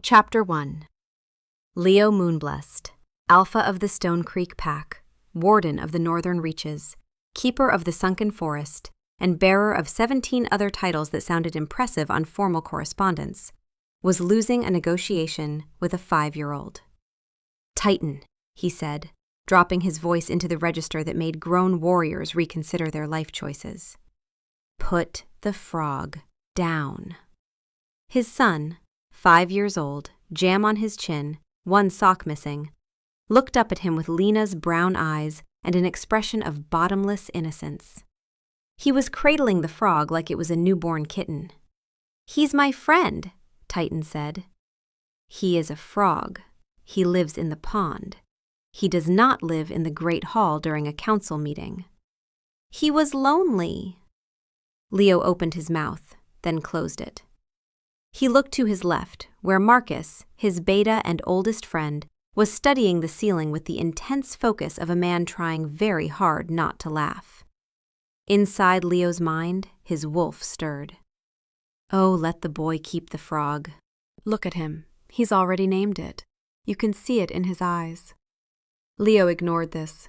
Chapter 1. Leo Moonblessed, Alpha of the Stone Creek Pack, Warden of the Northern Reaches, Keeper of the Sunken Forest, and bearer of 17 other titles that sounded impressive on formal correspondence, was losing a negotiation with a 5-year-old. "Titan," he said, dropping his voice into the register that made grown warriors reconsider their life choices. "Put the frog down." His son, 5 years old, jam on his chin, one sock missing, looked up at him with Lena's brown eyes and an expression of bottomless innocence. He was cradling the frog like it was a newborn kitten. "He's my friend," Titan said. "He is a frog. He lives in the pond. He does not live in the Great Hall during a council meeting." "He was lonely." Leo opened his mouth, then closed it. He looked to his left, where Marcus, his beta and oldest friend, was studying the ceiling with the intense focus of a man trying very hard not to laugh. Inside Leo's mind, his wolf stirred. Oh, let the boy keep the frog. Look at him. He's already named it. You can see it in his eyes. Leo ignored this.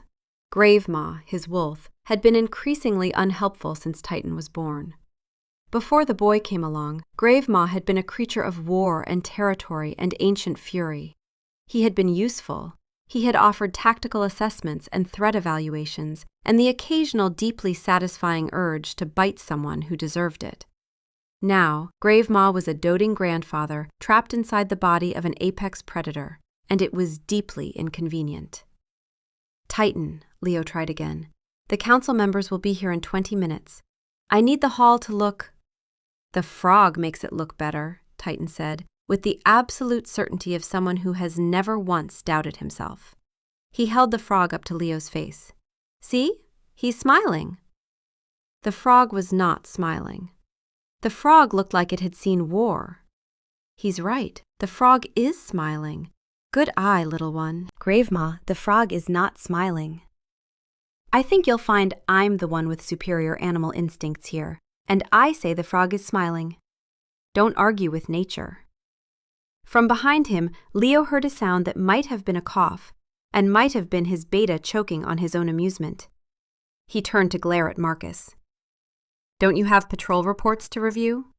Gravemaw, his wolf, had been increasingly unhelpful since Titan was born. Before the boy came along, Gravemaw had been a creature of war and territory and ancient fury. He had been useful. He had offered tactical assessments and threat evaluations, and the occasional deeply satisfying urge to bite someone who deserved it. Now, Gravemaw was a doting grandfather trapped inside the body of an apex predator, and it was deeply inconvenient. "Titan," Leo tried again. "The council members will be here in 20 minutes. I need the hall to look—" "The frog makes it look better," Titan said, with the absolute certainty of someone who has never once doubted himself. He held the frog up to Leo's face. "See? He's smiling." The frog was not smiling. The frog looked like it had seen war. "He's right. The frog is smiling. Good eye, little one." "Gravemaw, the frog is not smiling." "I think you'll find I'm the one with superior animal instincts here, and I say the frog is smiling. Don't argue with nature." From behind him, Leo heard a sound that might have been a cough, and might have been his beta choking on his own amusement. He turned to glare at Marcus. "Don't you have patrol reports to review?"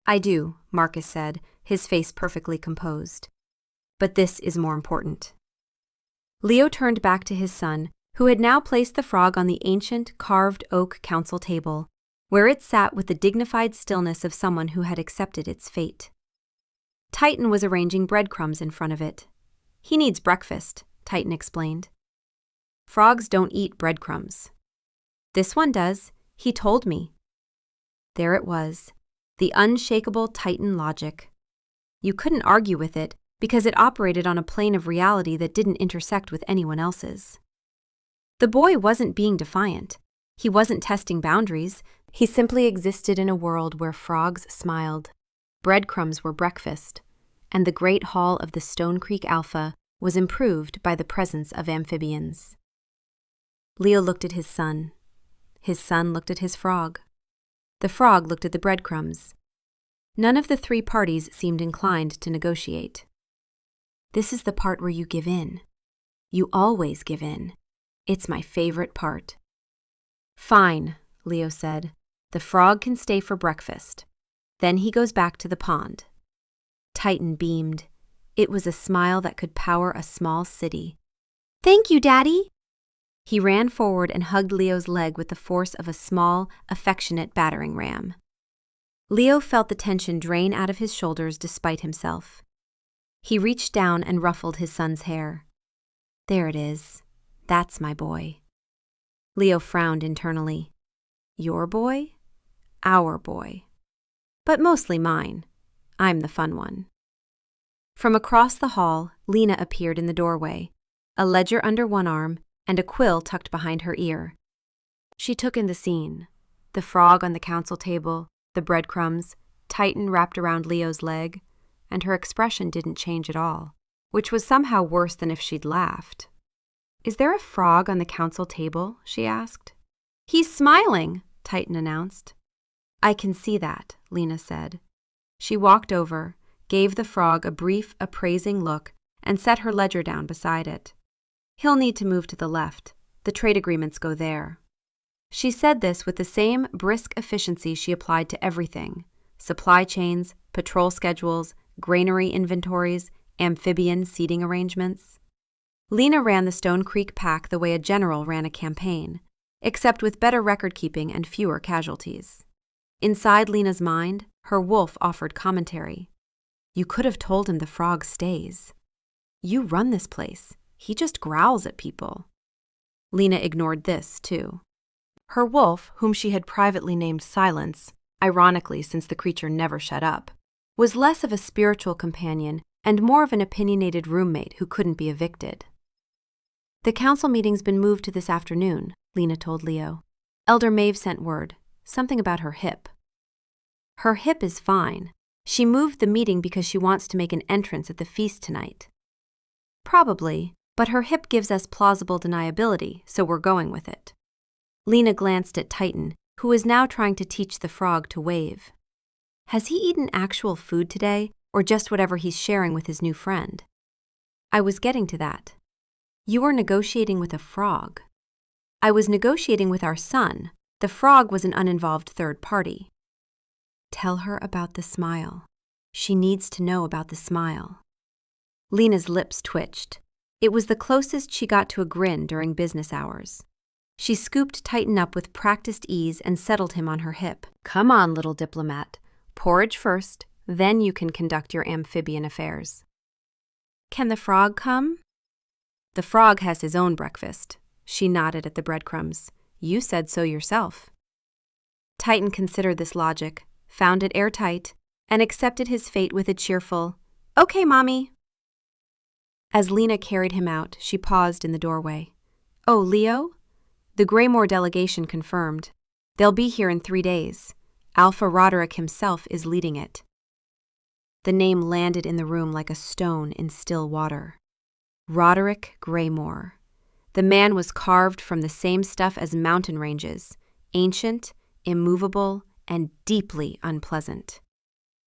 "I do," Marcus said, his face perfectly composed. "But this is more important." Leo turned back to his son, who had now placed the frog on the ancient, carved oak council table, where it sat with the dignified stillness of someone who had accepted its fate. Titan was arranging breadcrumbs in front of it. "He needs breakfast," Titan explained. "Frogs don't eat breadcrumbs." "This one does. He told me." There it was, the unshakable Titan logic. You couldn't argue with it because it operated on a plane of reality that didn't intersect with anyone else's. The boy wasn't being defiant. He wasn't testing boundaries. He simply existed in a world where frogs smiled. Breadcrumbs were breakfast, and the Great Hall of the Stone Creek Alpha was improved by the presence of amphibians. Leo looked at his son. His son looked at his frog. The frog looked at the breadcrumbs. None of the three parties seemed inclined to negotiate. "This is the part where you give in. You always give in. It's my favorite part." "Fine," Leo said. "The frog can stay for breakfast. Then he goes back to the pond." Titan beamed. It was a smile that could power a small city. "Thank you, Daddy." He ran forward and hugged Leo's leg with the force of a small, affectionate battering ram. Leo felt the tension drain out of his shoulders despite himself. He reached down and ruffled his son's hair. "There it is. That's my boy." Leo frowned internally. "Your boy? Our boy. But mostly mine. I'm the fun one." From across the hall, Lena appeared in the doorway, a ledger under one arm and a quill tucked behind her ear. She took in the scene. The frog on the council table, the breadcrumbs, Titan wrapped around Leo's leg, and her expression didn't change at all, which was somehow worse than if she'd laughed. "Is there a frog on the council table?" she asked. "He's smiling," Titan announced. "I can see that," Lena said. She walked over, gave the frog a brief, appraising look, and set her ledger down beside it. "He'll need to move to the left. The trade agreements go there." She said this with the same brisk efficiency she applied to everything: supply chains, patrol schedules, granary inventories, amphibian seating arrangements. Lena ran the Stone Creek pack the way a general ran a campaign, except with better record-keeping and fewer casualties. Inside Lena's mind, her wolf offered commentary. "You could have told him the frog stays. You run this place. He just growls at people." Lena ignored this, too. Her wolf, whom she had privately named Silence, ironically since the creature never shut up, was less of a spiritual companion and more of an opinionated roommate who couldn't be evicted. "The council meeting's been moved to this afternoon," Lena told Leo. "Elder Maeve sent word, something about her hip." "Her hip is fine. She moved the meeting because she wants to make an entrance at the feast tonight." "Probably, but her hip gives us plausible deniability, so we're going with it." Lena glanced at Titan, who was now trying to teach the frog to wave. "Has he eaten actual food today, or just whatever he's sharing with his new friend?" "I was getting to that. You were negotiating with a frog." "I was negotiating with our son. The frog was an uninvolved third party." "Tell her about the smile. She needs to know about the smile." Lena's lips twitched. It was the closest she got to a grin during business hours. She scooped Titan up with practiced ease and settled him on her hip. "Come on, little diplomat. Porridge first, then you can conduct your amphibian affairs." "Can the frog come?" "The frog has his own breakfast." She nodded at the breadcrumbs. "You said so yourself." Titan considered this logic, found it airtight, and accepted his fate with a cheerful, "Okay, Mommy." As Lena carried him out, she paused in the doorway. "Oh, Leo?" "The Greymore delegation confirmed. They'll be here in 3 days. Alpha Roderick himself is leading it." The name landed in the room like a stone in still water. Roderick Greymore. The man was carved from the same stuff as mountain ranges, ancient, immovable, and deeply unpleasant.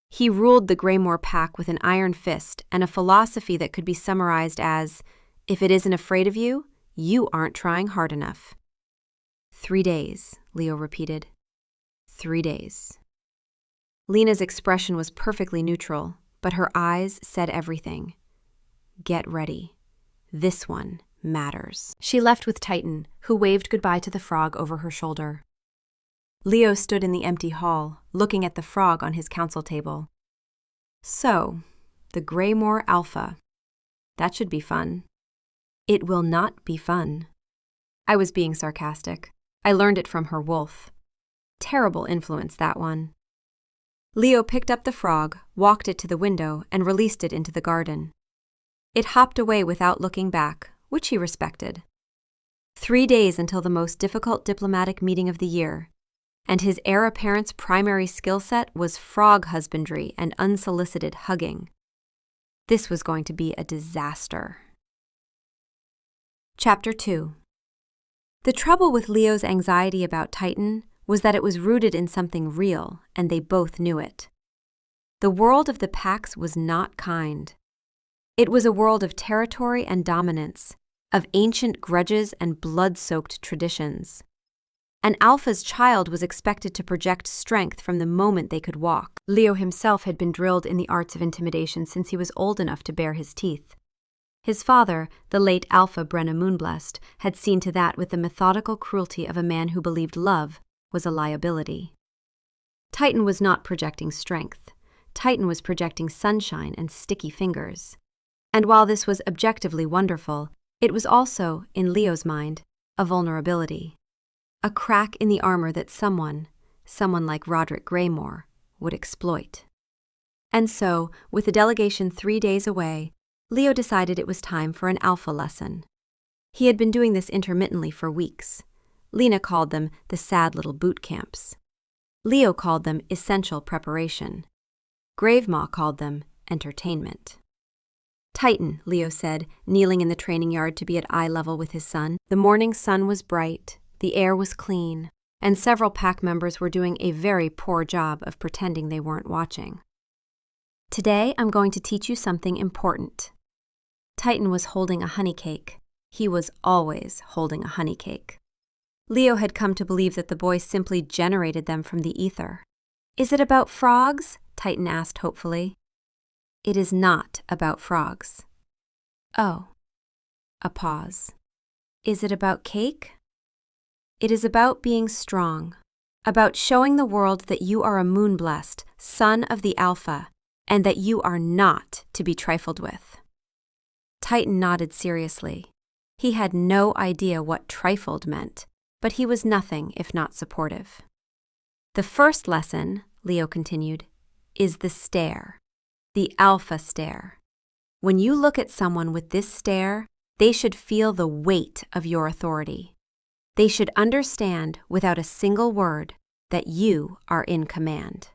He ruled the Greymore pack with an iron fist and a philosophy that could be summarized as, "If it isn't afraid of you, you aren't trying hard enough." 3 days, Leo repeated. 3 days. Lena's expression was perfectly neutral, but her eyes said everything. Get ready. This one matters. She left with Titan, who waved goodbye to the frog over her shoulder. Leo stood in the empty hall, looking at the frog on his council table. So, the Greymore Alpha. That should be fun. It will not be fun. I was being sarcastic. I learned it from her wolf. Terrible influence, that one. Leo picked up the frog, walked it to the window, and released it into the garden. It hopped away without looking back, which he respected. 3 days until the most difficult diplomatic meeting of the year, and his heir apparent's primary skill set was frog husbandry and unsolicited hugging. This was going to be a disaster. Chapter 2. The trouble with Leo's anxiety about Titan was that it was rooted in something real, and they both knew it. The world of the packs was not kind. It was a world of territory and dominance, of ancient grudges and blood-soaked traditions. An alpha's child was expected to project strength from the moment they could walk. Leo himself had been drilled in the arts of intimidation since he was old enough to bare his teeth. His father, the late Alpha Brenna Moonblessed, had seen to that with the methodical cruelty of a man who believed love was a liability. Titan was not projecting strength. Titan was projecting sunshine and sticky fingers. And while this was objectively wonderful, it was also, in Leo's mind, a vulnerability. A crack in the armor that someone like Roderick Greymore, would exploit. And so, with the delegation 3 days away, Leo decided it was time for an alpha lesson. He had been doing this intermittently for weeks. Lena called them the sad little boot camps. Leo called them essential preparation. Gravemaw called them entertainment. Titan, Leo said, kneeling in the training yard to be at eye level with his son. The morning sun was bright, the air was clean, and several pack members were doing a very poor job of pretending they weren't watching. Today I'm going to teach you something important. Titan was holding a honey cake. He was always holding a honey cake. Leo had come to believe that the boy simply generated them from the ether. Is it about frogs? Titan asked hopefully. It is not about frogs. Oh. A pause. Is it about cake? It is about being strong, about showing the world that you are a moon-blessed, son of the Alpha, and that you are not to be trifled with. Titan nodded seriously. He had no idea what trifled meant, but he was nothing if not supportive. The first lesson, Leo continued, is the stare, the Alpha stare. When you look at someone with this stare, they should feel the weight of your authority. They should understand without a single word that you are in command.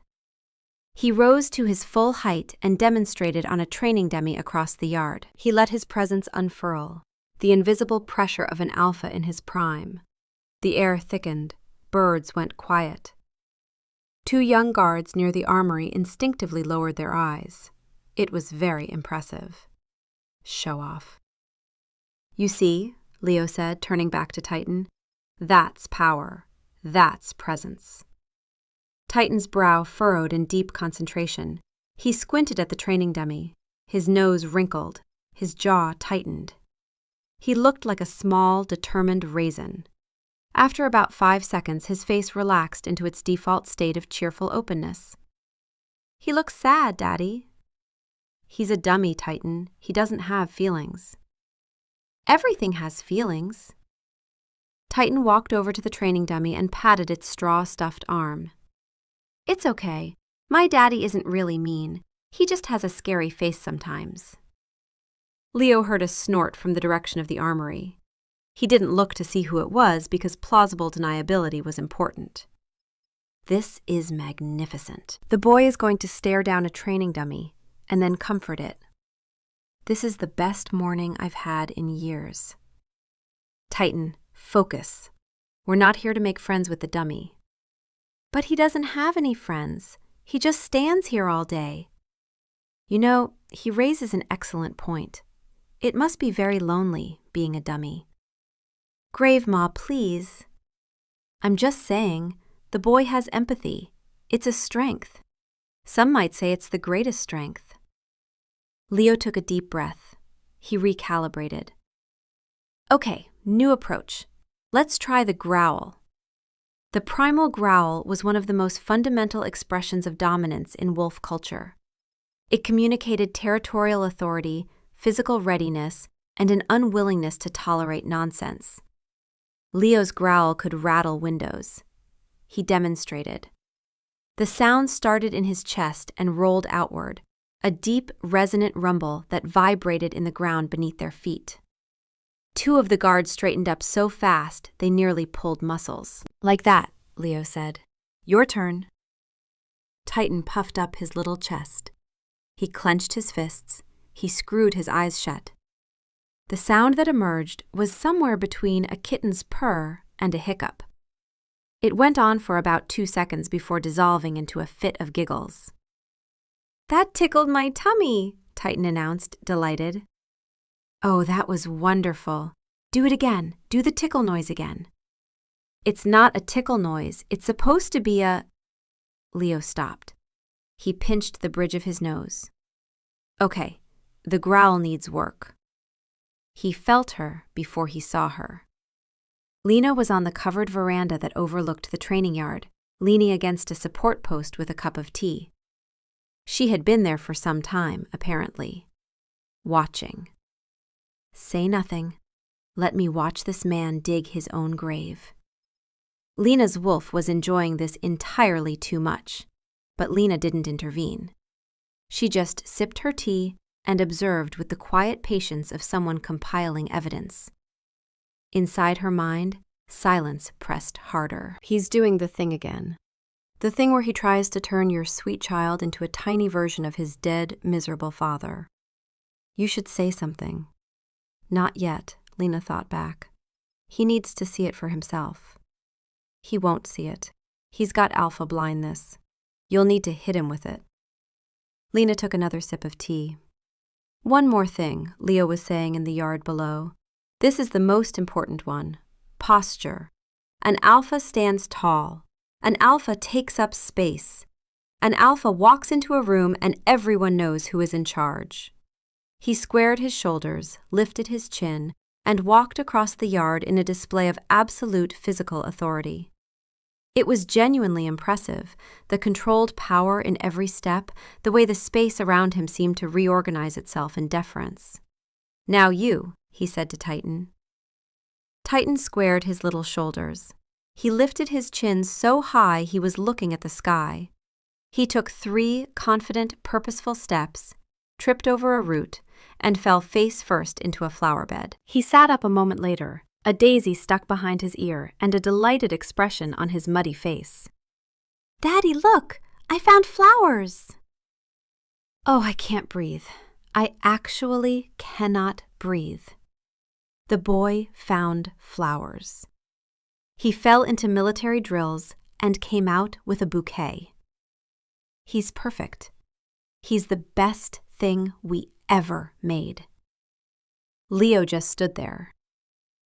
He rose to his full height and demonstrated on a training dummy across the yard. He let his presence unfurl, the invisible pressure of an alpha in his prime. The air thickened, birds went quiet. 2 young guards near the armory instinctively lowered their eyes. It was very impressive. Show off. You see, Leo said, turning back to Titan, that's power. That's presence. Titan's brow furrowed in deep concentration. He squinted at the training dummy. His nose wrinkled, his jaw tightened. He looked like a small, determined raisin. After about 5 seconds, his face relaxed into its default state of cheerful openness. He looks sad, Daddy. He's a dummy, Titan. He doesn't have feelings. Everything has feelings. Titan walked over to the training dummy and patted its straw-stuffed arm. It's okay. My daddy isn't really mean. He just has a scary face sometimes. Leo heard a snort from the direction of the armory. He didn't look to see who it was because plausible deniability was important. This is magnificent. The boy is going to stare down a training dummy and then comfort it. This is the best morning I've had in years. Titan, focus. We're not here to make friends with the dummy. But he doesn't have any friends. He just stands here all day. You know, he raises an excellent point. It must be very lonely, being a dummy. Grave Ma, please. I'm just saying, the boy has empathy. It's a strength. Some might say it's the greatest strength. Leo took a deep breath. He recalibrated. Okay, new approach. Let's try the growl. The primal growl was one of the most fundamental expressions of dominance in wolf culture. It communicated territorial authority, physical readiness, and an unwillingness to tolerate nonsense. Leo's growl could rattle windows. He demonstrated. The sound started in his chest and rolled outward, a deep, resonant rumble that vibrated in the ground beneath their feet. 2 of the guards straightened up so fast they nearly pulled muscles. Like that, Leo said. Your turn. Titan puffed up his little chest. He clenched his fists. He screwed his eyes shut. The sound that emerged was somewhere between a kitten's purr and a hiccup. It went on for about 2 seconds before dissolving into a fit of giggles. That tickled my tummy, Titan announced, delighted. Oh, that was wonderful. Do it again. Do the tickle noise again. It's not a tickle noise. It's supposed to be a... Leo stopped. He pinched the bridge of his nose. Okay, the growl needs work. He felt her before he saw her. Lena was on the covered veranda that overlooked the training yard, leaning against a support post with a cup of tea. She had been there for some time, apparently. Watching. Say nothing. Let me watch this man dig his own grave. Lena's wolf was enjoying this entirely too much, but Lena didn't intervene. She just sipped her tea and observed with the quiet patience of someone compiling evidence. Inside her mind, silence pressed harder. He's doing the thing again. The thing where he tries to turn your sweet child into a tiny version of his dead, miserable father. You should say something. Not yet, Lena thought back. He needs to see it for himself. He won't see it. He's got alpha blindness. You'll need to hit him with it. Lena took another sip of tea. One more thing, Leo was saying in the yard below. This is the most important one. Posture. An alpha stands tall. An alpha takes up space. An alpha walks into a room and everyone knows who is in charge. He squared his shoulders, lifted his chin, and walked across the yard in a display of absolute physical authority. It was genuinely impressive, the controlled power in every step, the way the space around him seemed to reorganize itself in deference. "Now you," he said to Titan. Titan squared his little shoulders. He lifted his chin so high he was looking at the sky. He took 3 confident, purposeful steps, tripped over a root, and fell face first into a flower bed. He sat up a moment later, a daisy stuck behind his ear and a delighted expression on his muddy face. "Daddy, look! I found flowers!" Oh, I can't breathe. I actually cannot breathe. The boy found flowers. He fell into military drills and came out with a bouquet. He's perfect. He's the best thing we ever made. Leo just stood there.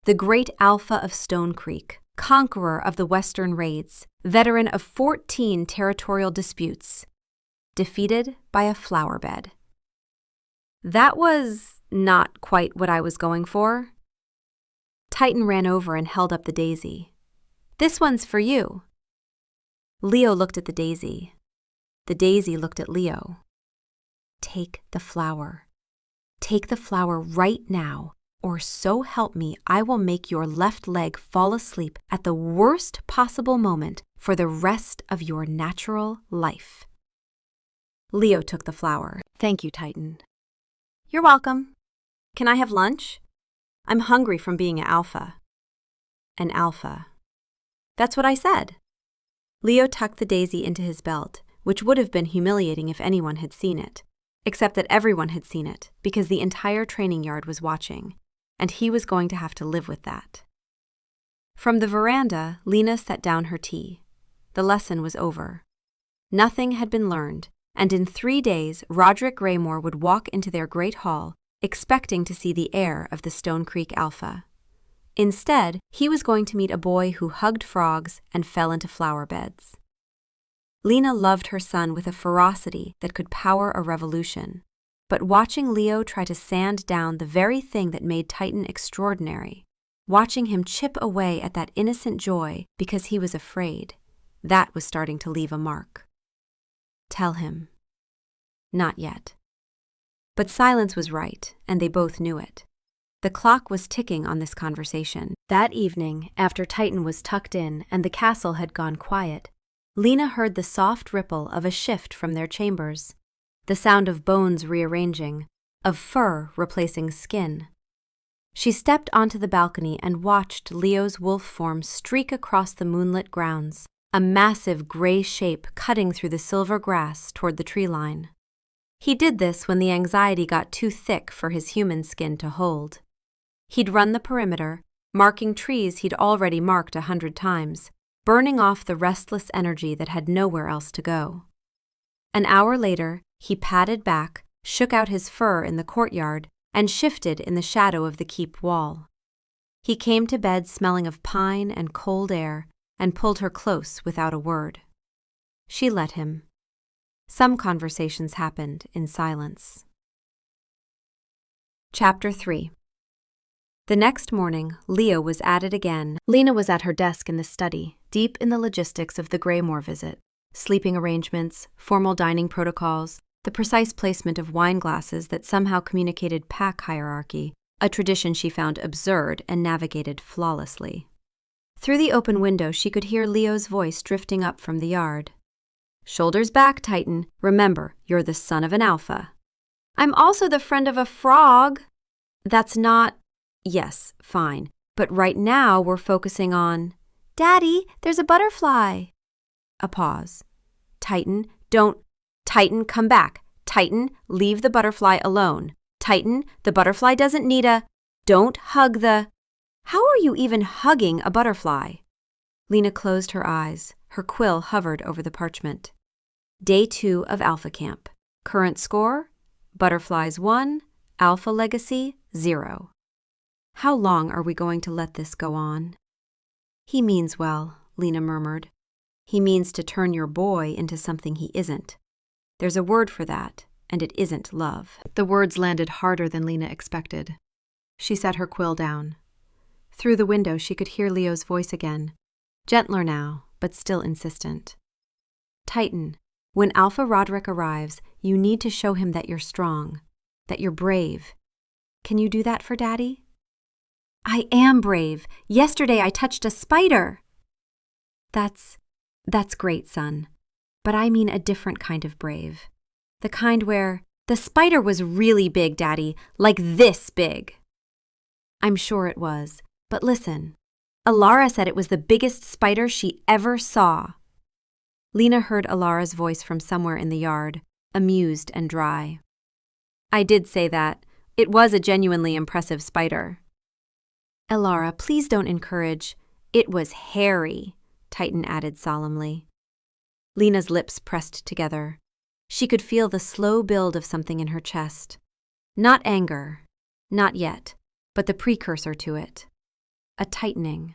The great alpha of Stone Creek, conqueror of the Western raids, veteran of 14 territorial disputes, defeated by a flower bed. That was not quite what I was going for. Titan ran over and held up the daisy. "This one's for you." Leo looked at the daisy. The daisy looked at Leo. "Take the flower. Take the flower right now, or so help me, I will make your left leg fall asleep at the worst possible moment for the rest of your natural life." Leo took the flower. "Thank you, Titan." "You're welcome. Can I have lunch? I'm hungry from being an alpha." An alpha. That's what I said. Leo tucked the daisy into his belt, which would have been humiliating if anyone had seen it, except that everyone had seen it because the entire training yard was watching, and he was going to have to live with that. From the veranda, Lena set down her tea. The lesson was over. Nothing had been learned, and in 3 days, Roderick Graymore would walk into their great hall, expecting to see the heir of the Stone Creek Alpha. Instead, he was going to meet a boy who hugged frogs and fell into flower beds. Lena loved her son with a ferocity that could power a revolution, but watching Leo try to sand down the very thing that made Titan extraordinary, watching him chip away at that innocent joy because he was afraid, that was starting to leave a mark. Tell him. Not yet. But silence was right, and they both knew it. The clock was ticking on this conversation. That evening, after Titan was tucked in and the castle had gone quiet, Lena heard the soft ripple of a shift from their chambers, the sound of bones rearranging, of fur replacing skin. She stepped onto the balcony and watched Leo's wolf form streak across the moonlit grounds, a massive gray shape cutting through the silver grass toward the tree line. He did this when the anxiety got too thick for his human skin to hold. He'd run the perimeter, marking trees he'd already marked 100 times, burning off the restless energy that had nowhere else to go. An hour later, he padded back, shook out his fur in the courtyard, and shifted in the shadow of the keep wall. He came to bed smelling of pine and cold air, and pulled her close without a word. She let him. Some conversations happened in silence. Chapter 3. The next morning, Leo was at it again. Lena was at her desk in the study, deep in the logistics of the Graymore visit. Sleeping arrangements, formal dining protocols, the precise placement of wine glasses that somehow communicated pack hierarchy, a tradition she found absurd and navigated flawlessly. Through the open window, she could hear Leo's voice drifting up from the yard. "Shoulders back, Titan. Remember, you're the son of an alpha." "I'm also the friend of a frog." "That's not..." "Yes, fine. But right now we're focusing on..." "Daddy, there's a butterfly." A pause. "Titan, don't..." "Titan, come back. Titan, leave the butterfly alone. Titan, the butterfly doesn't need a..." "Don't hug the..." "How are you even hugging a butterfly?" Lena closed her eyes. Her quill hovered over the parchment. Day 2 of Alpha Camp. Current score: Butterflies 1, Alpha Legacy 0. How long are we going to let this go on? He means well, Lena murmured. He means to turn your boy into something he isn't. There's a word for that, and it isn't love. The words landed harder than Lena expected. She set her quill down. Through the window, she could hear Leo's voice again, gentler now, but still insistent. Titan, when Alpha Roderick arrives, you need to show him that you're strong, that you're brave. Can you do that for Daddy? I am brave. Yesterday I touched a spider. That's great, son. But I mean a different kind of brave. The kind where the spider was really big, Daddy, like this big. I'm sure it was, but listen. Alara said it was the biggest spider she ever saw. Lena heard Alara's voice from somewhere in the yard, amused and dry. I did say that. It was a genuinely impressive spider. Alara, please don't encourage. It was hairy, Titan added solemnly. Lena's lips pressed together. She could feel the slow build of something in her chest. Not anger, not yet, but the precursor to it. A tightening.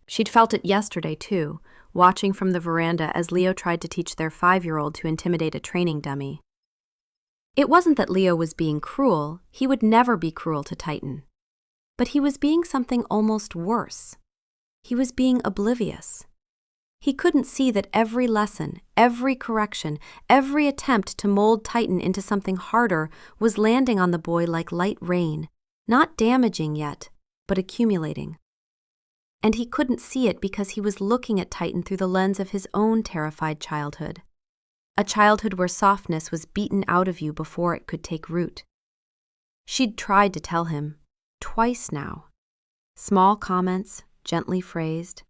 She'd felt it yesterday, too, watching from the veranda as Leo tried to teach their 5-year-old to intimidate a training dummy. It wasn't that Leo was being cruel. He would never be cruel to Titan. But he was being something almost worse. He was being oblivious. He couldn't see that every lesson, every correction, every attempt to mold Titan into something harder was landing on the boy like light rain, not damaging yet, but accumulating. And he couldn't see it because he was looking at Titan through the lens of his own terrified childhood. A childhood where softness was beaten out of you before it could take root. She'd tried to tell him, twice now. Small comments, gently phrased.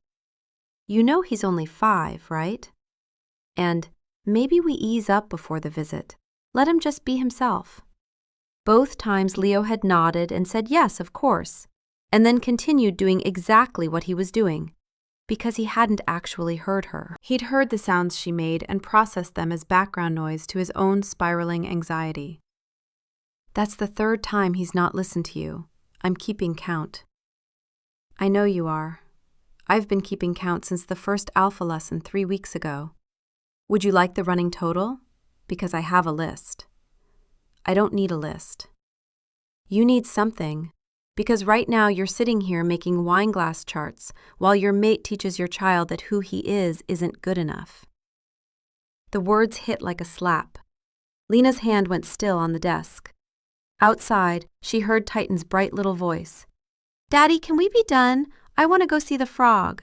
You know he's only 5, right? And maybe we ease up before the visit. Let him just be himself. Both times Leo had nodded and said yes, of course, and then continued doing exactly what he was doing, because he hadn't actually heard her. He'd heard the sounds she made and processed them as background noise to his own spiraling anxiety. That's the 3rd time he's not listened to you. I'm keeping count. I know you are. I've been keeping count since the first alpha lesson 3 weeks ago. Would you like the running total? Because I have a list. I don't need a list. You need something, because right now you're sitting here making wine glass charts while your mate teaches your child that who he is isn't good enough. The words hit like a slap. Lena's hand went still on the desk. Outside, she heard Titan's bright little voice. Daddy, can we be done? I want to go see the frog.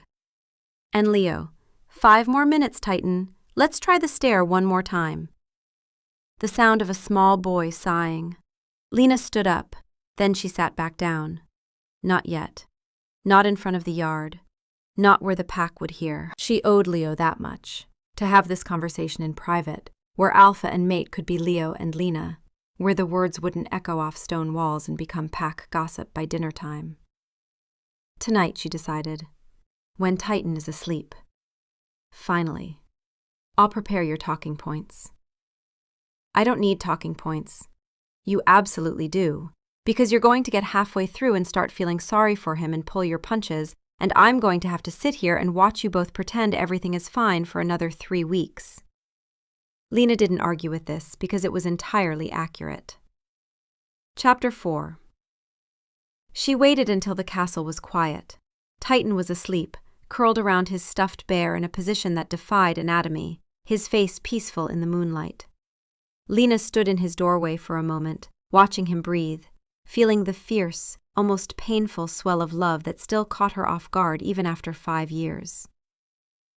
And Leo, 5 more minutes, Titan. Let's try the stair one more time. The sound of a small boy sighing. Lena stood up, then she sat back down. Not yet. Not in front of the yard. Not where the pack would hear. She owed Leo that much. To have this conversation in private, where Alpha and mate could be Leo and Lena, where the words wouldn't echo off stone walls and become pack gossip by dinner time. Tonight, she decided, when Titan is asleep. Finally. I'll prepare your talking points. I don't need talking points. You absolutely do, because you're going to get halfway through and start feeling sorry for him and pull your punches, and I'm going to have to sit here and watch you both pretend everything is fine for another 3 weeks. Lena didn't argue with this because it was entirely accurate. Chapter 4. She waited until the castle was quiet. Titan was asleep, curled around his stuffed bear in a position that defied anatomy, his face peaceful in the moonlight. Lena stood in his doorway for a moment, watching him breathe, feeling the fierce, almost painful swell of love that still caught her off guard even after 5 years.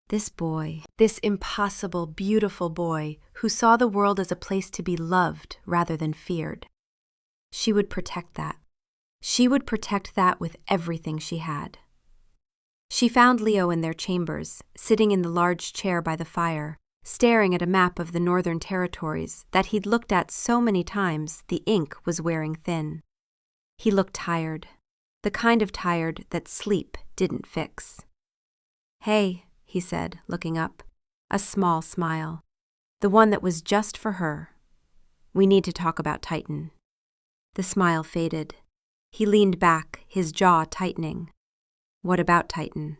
This boy, this impossible, beautiful boy who saw the world as a place to be loved rather than feared. She would protect that. She would protect that with everything she had. She found Leo in their chambers, sitting in the large chair by the fire, staring at a map of the Northern Territories that he'd looked at so many times the ink was wearing thin. He looked tired, the kind of tired that sleep didn't fix. Hey, he said, looking up, a small smile, the one that was just for her. we need to talk about Titan." The smile faded. He leaned back, his jaw tightening. "What about Titan?"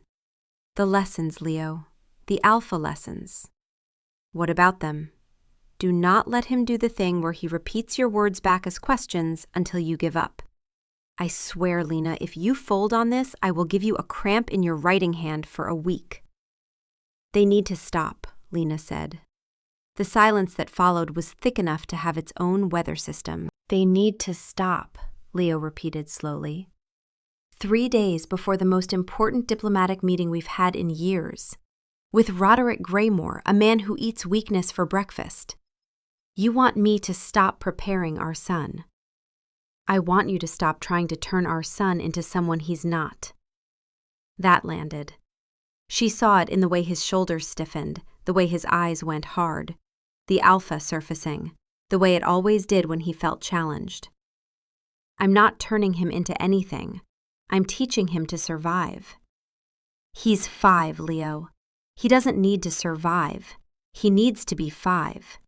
"The lessons, Leo. The alpha lessons." "What about them?" "Do not let him do the thing where he repeats your words back as questions until you give up. I swear, Lena, if you fold on this, I will give you a cramp in your writing hand for a week." "They need to stop," Lena said. The silence that followed was thick enough to have its own weather system. "They need to stop," Leo repeated slowly. 3 days before the most important diplomatic meeting we've had in years, with Roderick Graymore, a man who eats weakness for breakfast. You want me to stop preparing our son. I want you to stop trying to turn our son into someone he's not. That landed. She saw it in the way his shoulders stiffened, the way his eyes went hard, the alpha surfacing, the way it always did when he felt challenged. I'm not turning him into anything. I'm teaching him to survive. He's 5, Leo. He doesn't need to survive. He needs to be 5.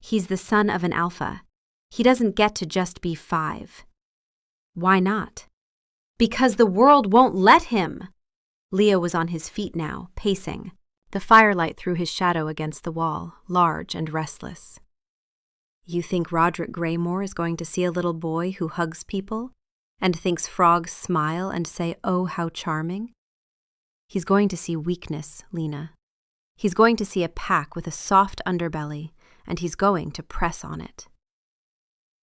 He's the son of an alpha. He doesn't get to just be 5. Why not? Because the world won't let him. Leo was on his feet now, pacing. The firelight threw his shadow against the wall, large and restless. You think Roderick Graymore is going to see a little boy who hugs people and thinks frogs smile and say, "Oh, how charming"? He's going to see weakness, Lena. He's going to see a pack with a soft underbelly, and he's going to press on it.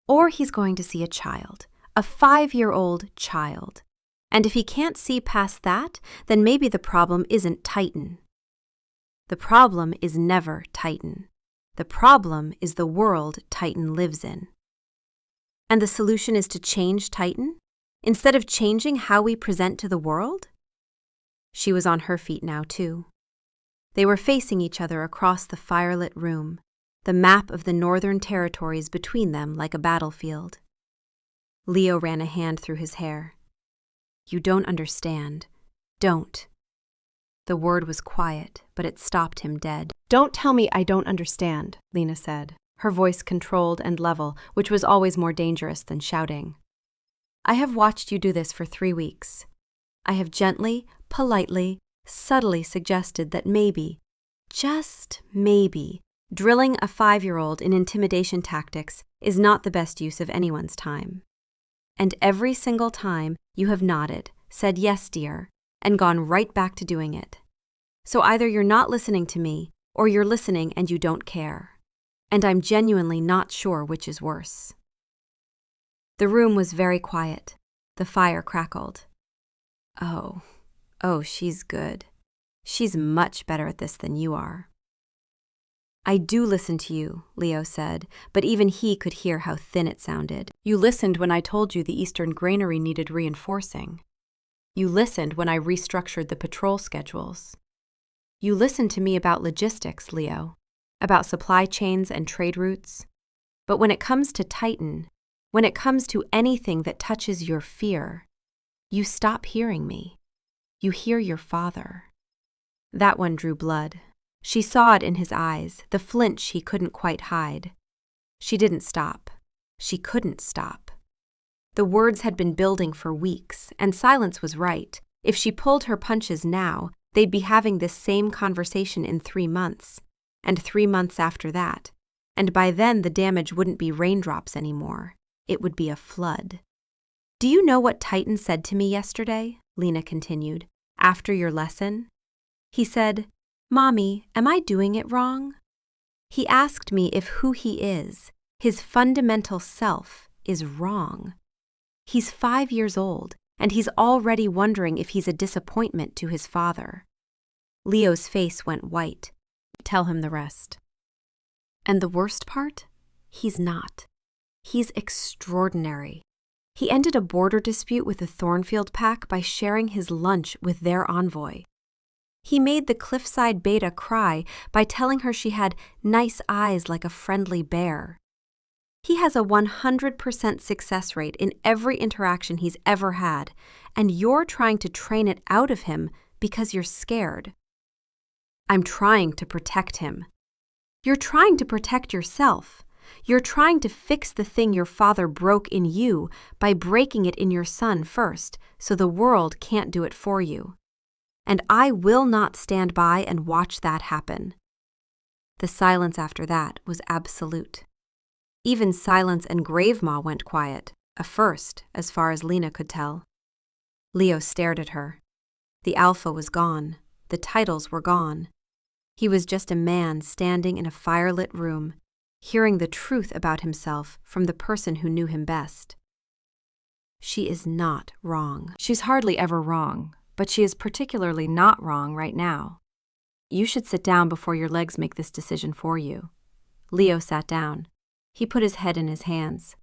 Or he's going to see a child, a 5-year-old child. And if he can't see past that, then maybe the problem isn't Titan. The problem is never Titan. The problem is the world Titan lives in. And the solution is to change Titan, instead of changing how we present to the world? She was on her feet now, too. They were facing each other across the firelit room, the map of the Northern Territories between them like a battlefield. Leo ran a hand through his hair. You don't understand. Don't. The word was quiet, but it stopped him dead. Don't tell me I don't understand, Lena said, her voice controlled and level, which was always more dangerous than shouting. I have watched you do this for 3 weeks. I have gently, politely, subtly suggested that maybe, just maybe, drilling a 5-year-old in intimidation tactics is not the best use of anyone's time. And every single time you have nodded, said yes, dear, and gone right back to doing it. So either you're not listening to me, or you're listening and you don't care. And I'm genuinely not sure which is worse. The room was very quiet. The fire crackled. Oh, she's good. She's much better at this than you are. I do listen to you, Leo said, but even he could hear how thin it sounded. You listened when I told you the Eastern Granary needed reinforcing. You listened when I restructured the patrol schedules. You listened to me about logistics, Leo, about supply chains and trade routes. But when it comes to Titan, when it comes to anything that touches your fear, you stop hearing me. You hear your father. That one drew blood. She saw it in his eyes, the flinch he couldn't quite hide. She didn't stop. She couldn't stop. The words had been building for weeks, and Silence was right. If she pulled her punches now, they'd be having this same conversation in 3 months, and 3 months after that. And by then the damage wouldn't be raindrops anymore. It would be a flood. Do you know what Titan said to me yesterday? Lena continued, after your lesson. He said, Mommy, am I doing it wrong? He asked me if who he is, his fundamental self, is wrong. He's 5 years old, and he's already wondering if he's a disappointment to his father. Leo's face went white. Tell him the rest. And the worst part? He's not. He's extraordinary. He ended a border dispute with the Thornfield pack by sharing his lunch with their envoy. He made the Cliffside Beta cry by telling her she had nice eyes like a friendly bear. He has a 100% success rate in every interaction he's ever had, and you're trying to train it out of him because you're scared. I'm trying to protect him. You're trying to protect yourself. You're trying to fix the thing your father broke in you by breaking it in your son first, so the world can't do it for you. And I will not stand by and watch that happen." The silence after that was absolute. Even Silence and Gravemaw went quiet, a first, as far as Lena could tell. Leo stared at her. The alpha was gone. The titles were gone. He was just a man standing in a firelit room, hearing the truth about himself from the person who knew him best. She is not wrong. She's hardly ever wrong, but she is particularly not wrong right now. You should sit down before your legs make this decision for you. Leo sat down. He put his head in his hands.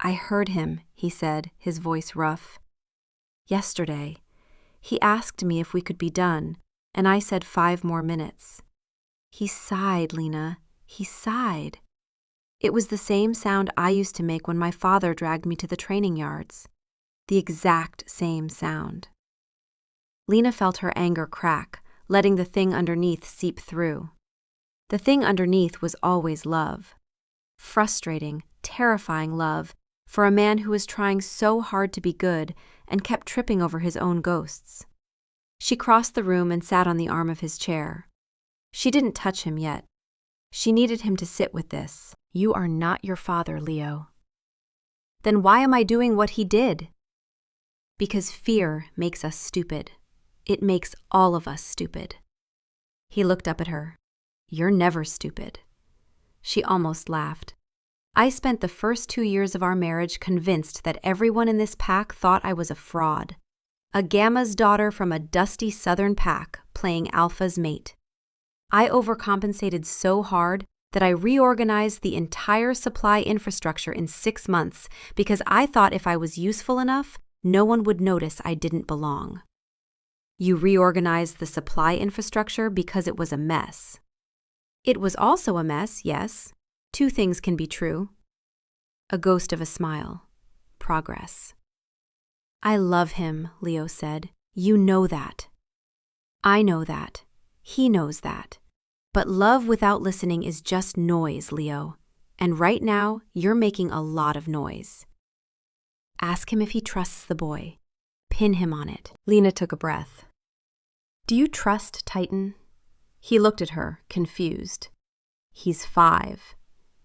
"I heard him," he said, his voice rough. "Yesterday, he asked me if we could be done, and I said 5 more minutes. He sighed, Lena. He sighed. It was the same sound I used to make when my father dragged me to the training yards. The exact same sound." Lena felt her anger crack, letting the thing underneath seep through. The thing underneath was always love. Frustrating, terrifying love for a man who was trying so hard to be good and kept tripping over his own ghosts. She crossed the room and sat on the arm of his chair. She didn't touch him yet. She needed him to sit with this. "You are not your father, Leo." "Then why am I doing what he did?" "Because fear makes us stupid. It makes all of us stupid." He looked up at her. "You're never stupid." She almost laughed. "I spent the first 2 years of our marriage convinced that everyone in this pack thought I was a fraud. A Gamma's daughter from a dusty southern pack playing Alpha's mate. I overcompensated so hard that I reorganized the entire supply infrastructure in 6 months because I thought if I was useful enough, no one would notice I didn't belong." "You reorganized the supply infrastructure because it was a mess." "It was also a mess, yes. 2 things can be true." A ghost of a smile. Progress. "I love him," Leo said. "You know that." "I know that. He knows that. But love without listening is just noise, Leo. And right now, you're making a lot of noise. Ask him if he trusts the boy. Pin him on it." Lena took a breath. "Do you trust Titan?" He looked at her, confused. "He's 5.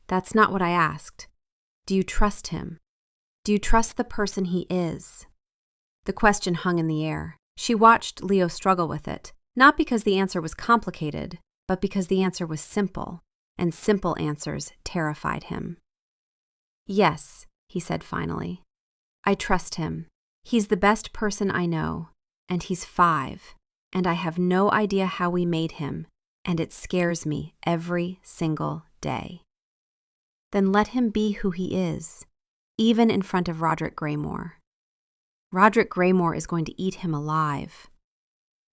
That's not what I asked. Do you trust him? Do you trust the person he is?" The question hung in the air. She watched Leo struggle with it, not because the answer was complicated, but because the answer was simple, and simple answers terrified him. "Yes," he said finally. "I trust him. He's the best person I know, and he's 5, and I have no idea how we made him, and it scares me every single day." "Then let him be who he is, even in front of Roderick Graymore. Roderick Graymore is going to eat him alive.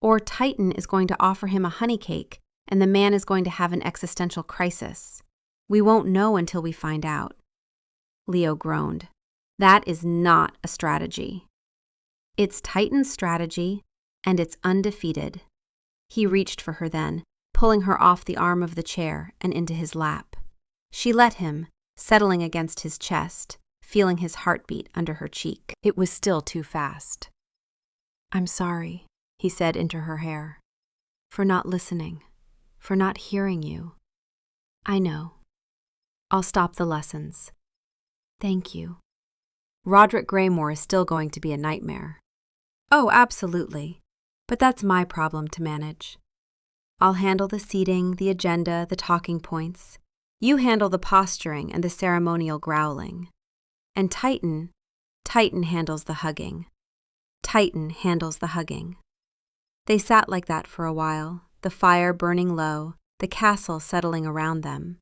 Or Titan is going to offer him a honey cake, and the man is going to have an existential crisis. We won't know until we find out." Leo groaned. "That is not a strategy." "It's Titan's strategy, and it's undefeated." He reached for her then, pulling her off the arm of the chair and into his lap. She let him, settling against his chest, feeling his heartbeat under her cheek. It was still too fast. "I'm sorry," he said into her hair, "for not listening, for not hearing you. I know. I'll stop the lessons. Thank you. Roderick Graymore is still going to be a nightmare." "Oh, absolutely. But that's my problem to manage. I'll handle the seating, the agenda, the talking points. You handle the posturing and the ceremonial growling. And Titan handles the hugging. Titan handles the hugging." They sat like that for a while, the fire burning low, the castle settling around them.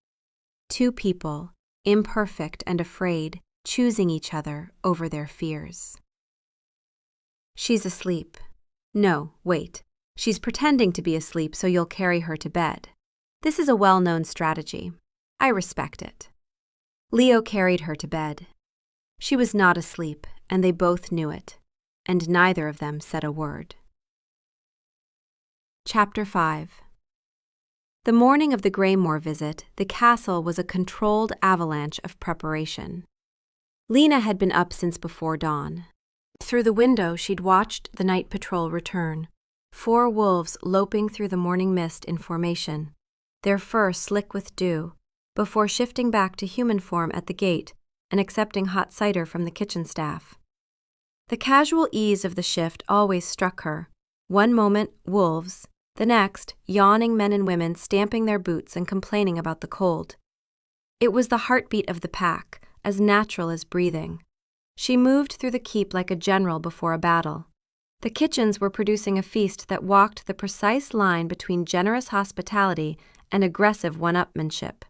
2 people, imperfect and afraid, choosing each other over their fears. "She's asleep. No, wait. She's pretending to be asleep so you'll carry her to bed. This is a well-known strategy. I respect it." Leo carried her to bed. She was not asleep, and they both knew it, and neither of them said a word. Chapter 5. The morning of the Greymore visit, the castle was a controlled avalanche of preparation. Lena had been up since before dawn. Through the window, she'd watched the night patrol return, 4 wolves loping through the morning mist in formation, their fur slick with dew, before shifting back to human form at the gate and accepting hot cider from the kitchen staff. The casual ease of the shift always struck her. One moment, wolves, the next, yawning men and women stamping their boots and complaining about the cold. It was the heartbeat of the pack, as natural as breathing. She moved through the keep like a general before a battle. The kitchens were producing a feast that walked the precise line between generous hospitality and aggressive one-upmanship.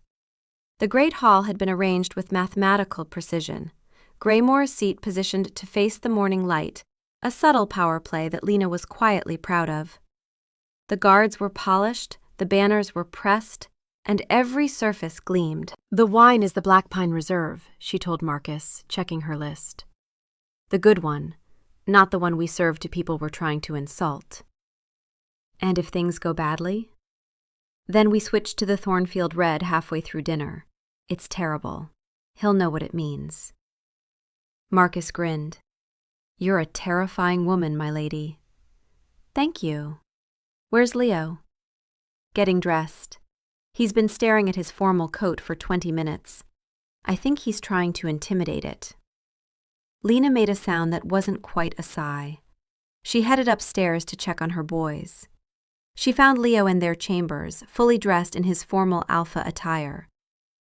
The great hall had been arranged with mathematical precision. Greymore's seat positioned to face the morning light, a subtle power play that Lena was quietly proud of. The guards were polished, the banners were pressed, and every surface gleamed. "The wine is the Black Pine Reserve," she told Marcus, checking her list. "The good one, not the one we serve to people we're trying to insult." "And if things go badly?" "Then we switch to the Thornfield Red halfway through dinner. It's terrible. He'll know what it means." Marcus grinned. "You're a terrifying woman, my lady." "Thank you. Where's Leo?" "Getting dressed. He's been staring at his formal coat for 20 minutes. I think he's trying to intimidate it." Lena made a sound that wasn't quite a sigh. She headed upstairs to check on her boys. She found Leo in their chambers, fully dressed in his formal alpha attire.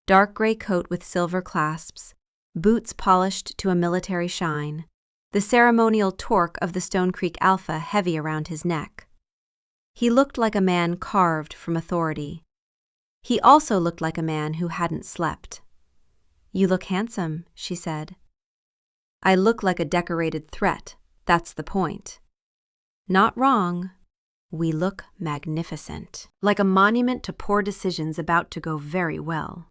Dark gray coat with silver clasps, boots polished to a military shine, the ceremonial torque of the Stone Creek Alpha heavy around his neck. He looked like a man carved from authority. He also looked like a man who hadn't slept. "You look handsome," she said. "I look like a decorated threat, that's the point." "Not wrong. We look magnificent, like a monument to poor decisions about to go very well."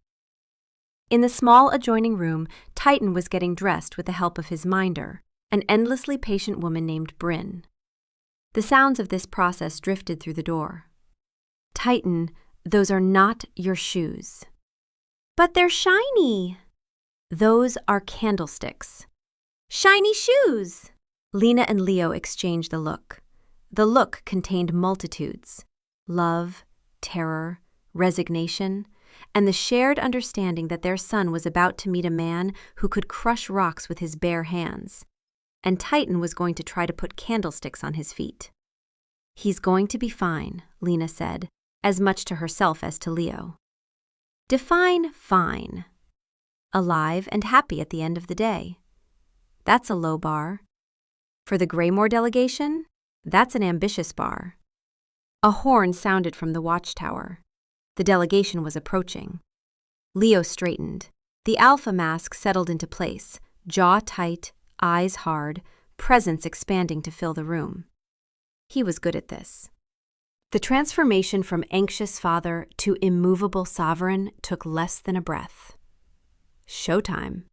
In the small adjoining room, Titan was getting dressed with the help of his minder, an endlessly patient woman named Bryn. The sounds of this process drifted through the door. "Titan, those are not your shoes." "But they're shiny." "Those are candlesticks." "Shiny shoes." Lena and Leo exchanged a look. The look contained multitudes: love, terror, resignation, and the shared understanding that their son was about to meet a man who could crush rocks with his bare hands, and Titan was going to try to put candlesticks on his feet. "He's going to be fine," Lena said, as much to herself as to Leo. "Define fine." "Alive and happy at the end of the day." That's a low bar. For the Greymore delegation, that's an ambitious bar. A horn sounded from the watchtower. The delegation was approaching. Leo straightened. The alpha mask settled into place, jaw tight, eyes hard, presence expanding to fill the room. He was good at this. The transformation from anxious father to immovable sovereign took less than a breath. Showtime.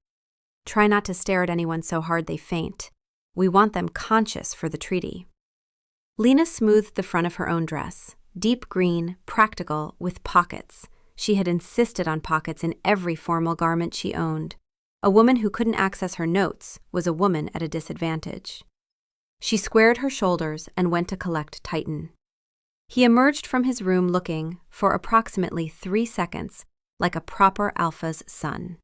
Try not to stare at anyone so hard they faint. We want them conscious for the treaty. Lena smoothed the front of her own dress, deep green, practical, with pockets. She had insisted on pockets in every formal garment she owned. A woman who couldn't access her notes was a woman at a disadvantage. She squared her shoulders and went to collect Titan. He emerged from his room looking, for approximately 3 seconds, like a proper alpha's son.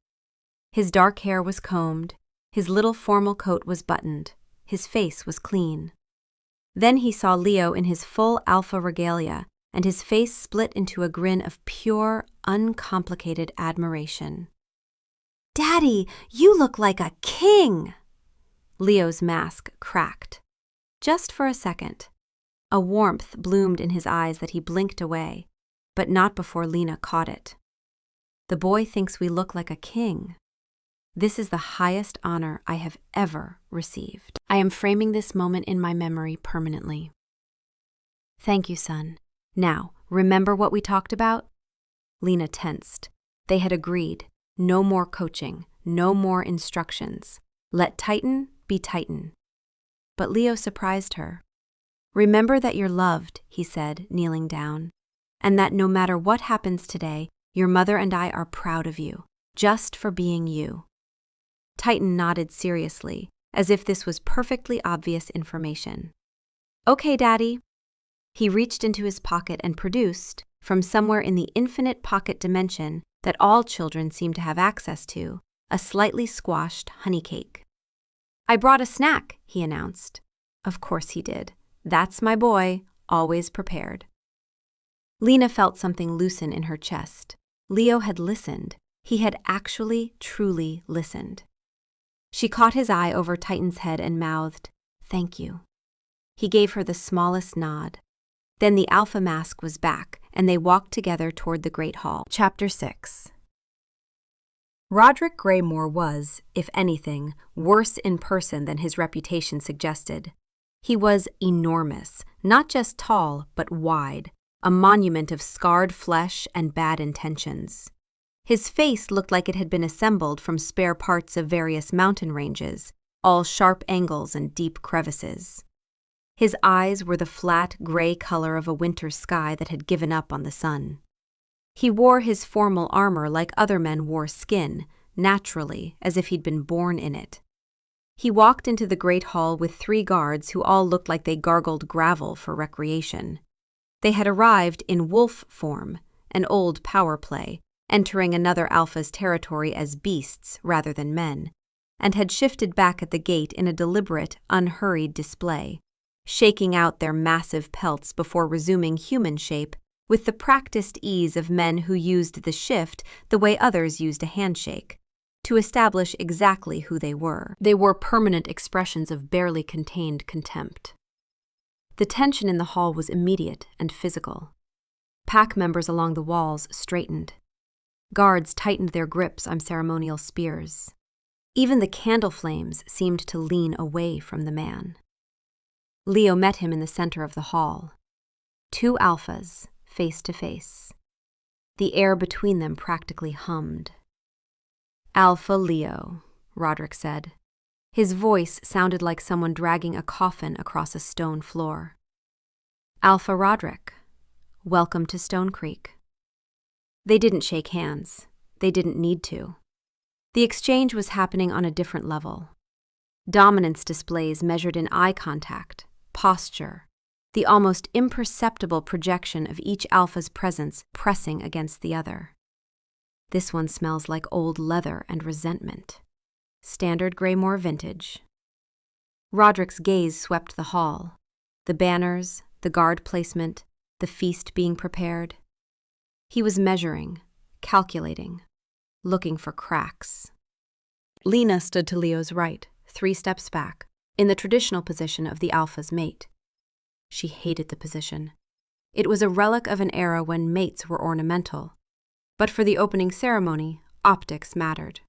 His dark hair was combed, his little formal coat was buttoned, his face was clean. Then he saw Leo in his full alpha regalia, and his face split into a grin of pure, uncomplicated admiration. "Daddy, you look like a king!" Leo's mask cracked. Just for a second. A warmth bloomed in his eyes that he blinked away, but not before Lena caught it. "The boy thinks we look like a king. This is the highest honor I have ever received. I am framing this moment in my memory permanently." "Thank you, son. Now, remember what we talked about?" Lena tensed. They had agreed. No more coaching, no more instructions. Let Titan be Titan. But Leo surprised her. "Remember that you're loved," he said, kneeling down. and that no matter what happens today, your mother and I are proud of you, just for being you." Titan nodded seriously, as if this was perfectly obvious information. "Okay, Daddy." He reached into his pocket and produced, from somewhere in the infinite pocket dimension that all children seem to have access to, a slightly squashed honey cake. "I brought a snack," he announced. Of course he did. That's my boy, always prepared. Lena felt something loosen in her chest. Leo had listened. He had actually, truly listened. She caught his eye over Titan's head and mouthed, "Thank you." He gave her the smallest nod. Then the alpha mask was back, and they walked together toward the Great Hall. Chapter 6. Roderick Graymore was, if anything, worse in person than his reputation suggested. He was enormous, not just tall, but wide, a monument of scarred flesh and bad intentions. His face looked like it had been assembled from spare parts of various mountain ranges, all sharp angles and deep crevices. His eyes were the flat, gray color of a winter sky that had given up on the sun. He wore his formal armor like other men wore skin, naturally, as if he'd been born in it. He walked into the great hall with 3 guards who all looked like they gargled gravel for recreation. They had arrived in wolf form, an old power play, entering another alpha's territory as beasts rather than men, and had shifted back at the gate in a deliberate, unhurried display, shaking out their massive pelts before resuming human shape with the practiced ease of men who used the shift the way others used a handshake, to establish exactly who they were. They were permanent expressions of barely contained contempt. The tension in the hall was immediate and physical. Pack members along the walls straightened. Guards tightened their grips on ceremonial spears. Even the candle flames seemed to lean away from the man. Leo met him in the center of the hall. 2 alphas, face to face. The air between them practically hummed. "Alpha Leo," Roderick said. His voice sounded like someone dragging a coffin across a stone floor. "Alpha Roderick, welcome to Stone Creek." They didn't shake hands. They didn't need to. The exchange was happening on a different level. Dominance displays measured in eye contact, posture, the almost imperceptible projection of each alpha's presence pressing against the other. "This one smells like old leather and resentment. Standard Graymore vintage." Roderick's gaze swept the hall. The banners, the guard placement, the feast being prepared. He was measuring, calculating, looking for cracks. Lena stood to Leo's right, 3 steps back, in the traditional position of the alpha's mate. She hated the position. It was a relic of an era when mates were ornamental. But for the opening ceremony, optics mattered.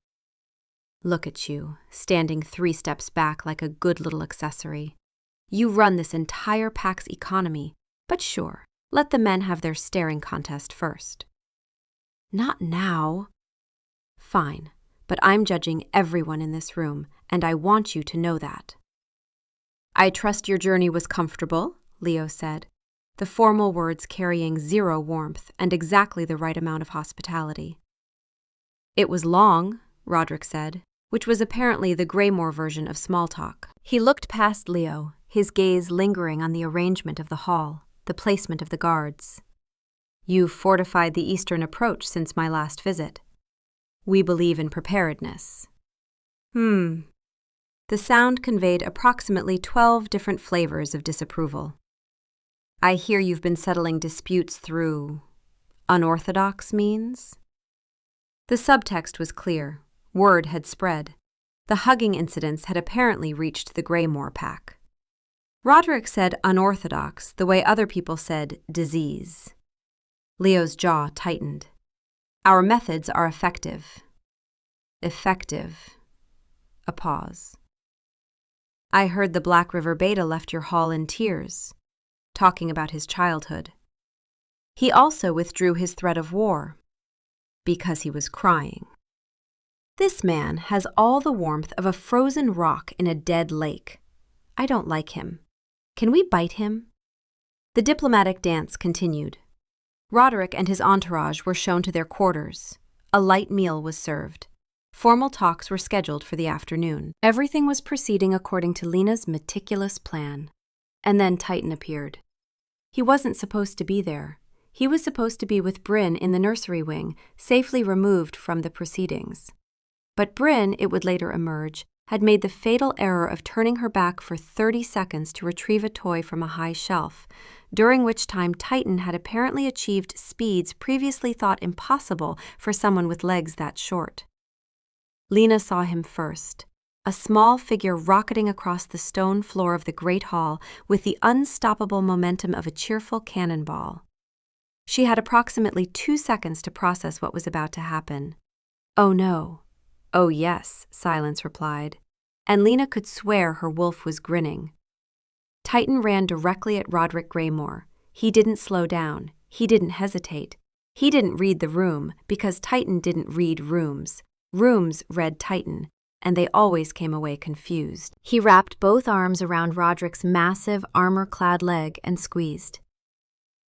"Look at you, standing 3 steps back like a good little accessory. You run this entire pack's economy, but sure, let the men have their staring contest first." "Not now." "Fine, but I'm judging everyone in this room, and I want you to know that." "I trust your journey was comfortable," Leo said, the formal words carrying 0 warmth and exactly the right amount of hospitality. "It was long," Roderick said, which was apparently the Graymore version of small talk. He looked past Leo, his gaze lingering on the arrangement of the hall, the placement of the guards. "You've fortified the eastern approach since my last visit. We believe in preparedness." The sound conveyed approximately 12 different flavors of disapproval. "I hear you've been settling disputes through unorthodox means?" The subtext was clear. Word had spread. The hugging incidents had apparently reached the Graymore pack. Roderick said unorthodox the way other people said disease. Leo's jaw tightened. "Our methods are effective." "Effective." A pause. "I heard the Black River Beta left your hall in tears, talking about his childhood. He also withdrew his threat of war, because he was crying. This man has all the warmth of a frozen rock in a dead lake. I don't like him. Can we bite him?" The diplomatic dance continued. Roderick and his entourage were shown to their quarters. A light meal was served. Formal talks were scheduled for the afternoon. Everything was proceeding according to Lena's meticulous plan. And then Titan appeared. He wasn't supposed to be there. He was supposed to be with Bryn in the nursery wing, safely removed from the proceedings. But Bryn, it would later emerge, had made the fatal error of turning her back for 30 seconds to retrieve a toy from a high shelf, during which time Titan had apparently achieved speeds previously thought impossible for someone with legs that short. Lena saw him first, a small figure rocketing across the stone floor of the great hall with the unstoppable momentum of a cheerful cannonball. She had approximately 2 seconds to process what was about to happen. Oh no. Oh yes, silence replied, and Lena could swear her wolf was grinning. Titan ran directly at Roderick Graymore. He didn't slow down. He didn't hesitate. He didn't read the room because Titan didn't read rooms. Rooms read Titan, and they always came away confused. He wrapped both arms around Roderick's massive, armor-clad leg and squeezed.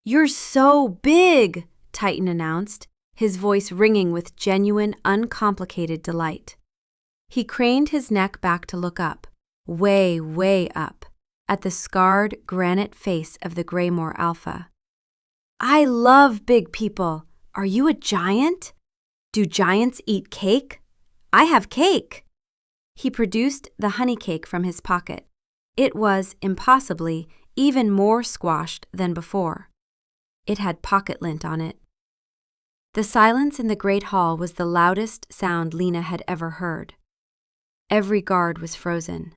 "You're so big," Titan announced, his voice ringing with genuine, uncomplicated delight. He craned his neck back to look up, way, way up, at the scarred granite face of the Graymore Alpha. "I love big people. Are you a giant? Do giants eat cake? I have cake." He produced the honey cake from his pocket. It was, impossibly, even more squashed than before. It had pocket lint on it. The silence in the great hall was the loudest sound Lena had ever heard. Every guard was frozen.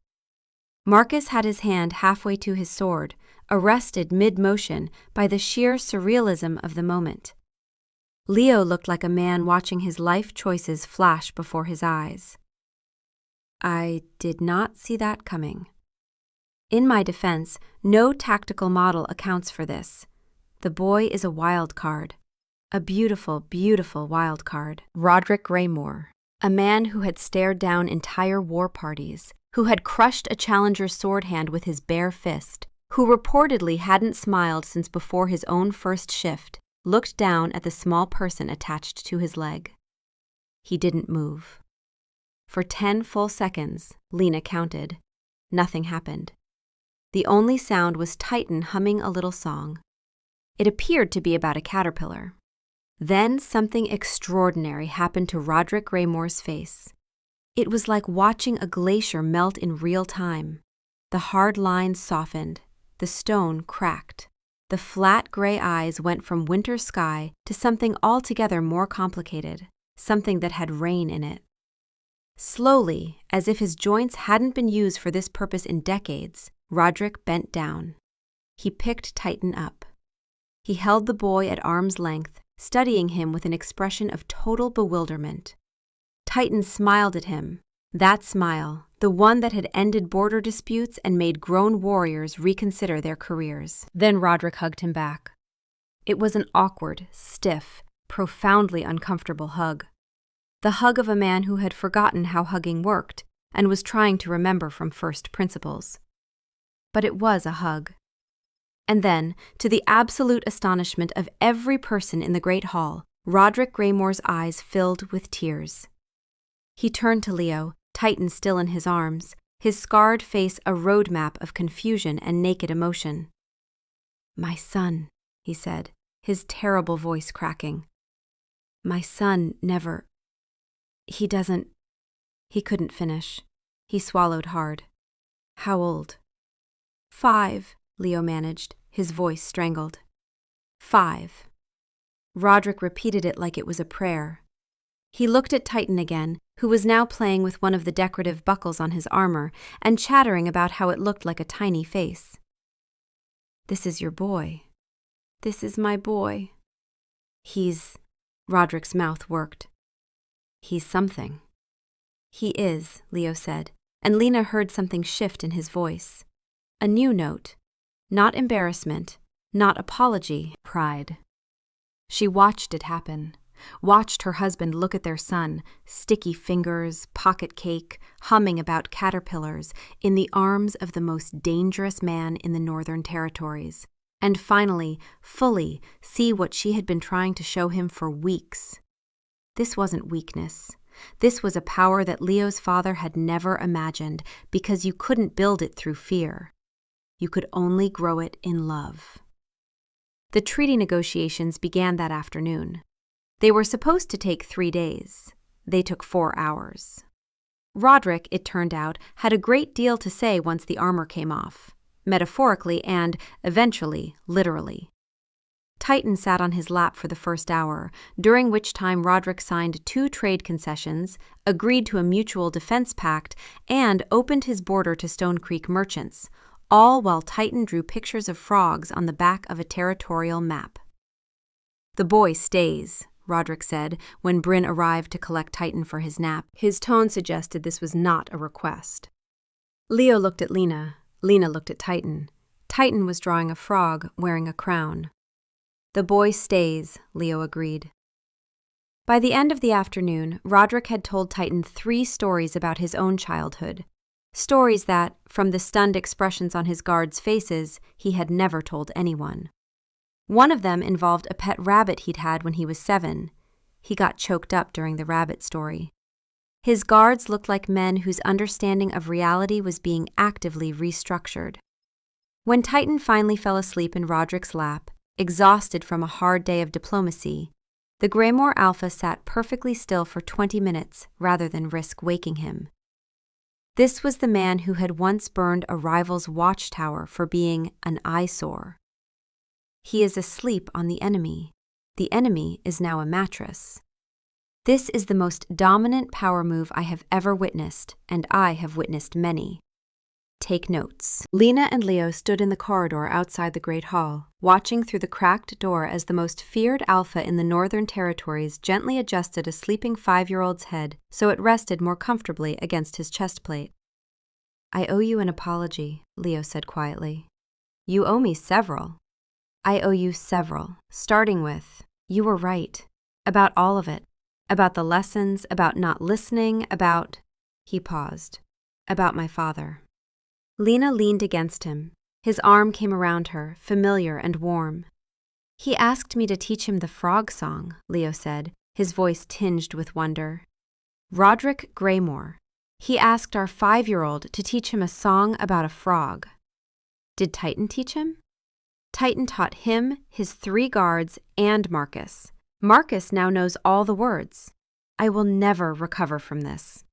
Marcus had his hand halfway to his sword, arrested mid-motion by the sheer surrealism of the moment. Leo looked like a man watching his life choices flash before his eyes. I did not see that coming. In my defense, no tactical model accounts for this. The boy is a wild card. A beautiful, beautiful wild card. Roderick Graymore, a man who had stared down entire war parties, who had crushed a challenger's sword hand with his bare fist, who reportedly hadn't smiled since before his own first shift, looked down at the small person attached to his leg. He didn't move. For 10 full seconds, Lena counted. Nothing happened. The only sound was Titan humming a little song. It appeared to be about a caterpillar. Then something extraordinary happened to Roderick Graymore's face. It was like watching a glacier melt in real time. The hard lines softened. The stone cracked. The flat gray eyes went from winter sky to something altogether more complicated, something that had rain in it. Slowly, as if his joints hadn't been used for this purpose in decades, Roderick bent down. He picked Titan up. He held the boy at arm's length, studying him with an expression of total bewilderment. Titan smiled at him. That smile, the one that had ended border disputes and made grown warriors reconsider their careers. Then Roderick hugged him back. It was an awkward, stiff, profoundly uncomfortable hug. The hug of a man who had forgotten how hugging worked and was trying to remember from first principles. But it was a hug. And then, to the absolute astonishment of every person in the great hall, Roderick Graymore's eyes filled with tears. He turned to Leo, Titan still in his arms, his scarred face a roadmap of confusion and naked emotion. "My son," he said, his terrible voice cracking. "My son never... He doesn't..." He couldn't finish. He swallowed hard. "How old?" "5, Leo managed, his voice strangled. 5. Roderick repeated it like it was a prayer. He looked at Titan again, who was now playing with one of the decorative buckles on his armor and chattering about how it looked like a tiny face. "This is your boy." "This is my boy." "He's..." Roderick's mouth worked. "He's something." "He is," Leo said, and Lena heard something shift in his voice. A new note. Not embarrassment, not apology, pride. She watched it happen, watched her husband look at their son, sticky fingers, pocket cake, humming about caterpillars, in the arms of the most dangerous man in the Northern Territories, and finally, fully see what she had been trying to show him for weeks. This wasn't weakness. This was a power that Leo's father had never imagined, because you couldn't build it through fear. You could only grow it in love. The treaty negotiations began that afternoon. They were supposed to take 3 days. They took 4 hours. Roderick, it turned out, had a great deal to say once the armor came off, metaphorically and, eventually, literally. Titan sat on his lap for the first hour, during which time Roderick signed 2 trade concessions, agreed to a mutual defense pact, and opened his border to Stone Creek merchants, all while Titan drew pictures of frogs on the back of a territorial map. "The boy stays," Roderick said when Bryn arrived to collect Titan for his nap. His tone suggested this was not a request. Leo looked at Lena. Lena looked at Titan. Titan was drawing a frog wearing a crown. "The boy stays," Leo agreed. By the end of the afternoon, Roderick had told Titan 3 stories about his own childhood. Stories that, from the stunned expressions on his guards' faces, he had never told anyone. One of them involved a pet rabbit he'd had when he was 7. He got choked up during the rabbit story. His guards looked like men whose understanding of reality was being actively restructured. When Titan finally fell asleep in Roderick's lap, exhausted from a hard day of diplomacy, the Greymore Alpha sat perfectly still for 20 minutes rather than risk waking him. This was the man who had once burned a rival's watchtower for being an eyesore. He is asleep on the enemy. The enemy is now a mattress. This is the most dominant power move I have ever witnessed, and I have witnessed many. Take notes. Lena and Leo stood in the corridor outside the Great Hall, watching through the cracked door as the most feared alpha in the Northern Territories gently adjusted a sleeping 5-year-old's head so it rested more comfortably against his chest plate. "I owe you an apology," Leo said quietly. "You owe me several. I owe you several, starting with, you were right, about all of it, about the lessons, about not listening, about—" He paused. "About my father." Lena leaned against him. His arm came around her, familiar and warm. "He asked me to teach him the frog song," Leo said, his voice tinged with wonder. "Roderick Greymore. He asked our 5-year-old to teach him a song about a frog." "Did Titan teach him?" "Titan taught him, his 3 guards, and Marcus. Marcus now knows all the words. I will never recover from this."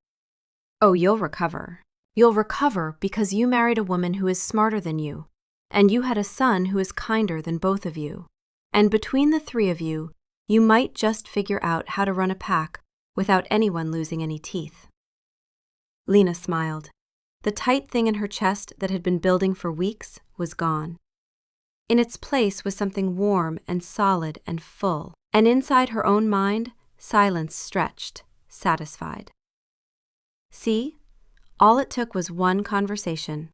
"Oh, you'll recover. You'll recover because you married a woman who is smarter than you, and you had a son who is kinder than both of you. And between the 3 of you, you might just figure out how to run a pack without anyone losing any teeth." Lena smiled. The tight thing in her chest that had been building for weeks was gone. In its place was something warm and solid and full, and inside her own mind, silence stretched, satisfied. See? All it took was one conversation.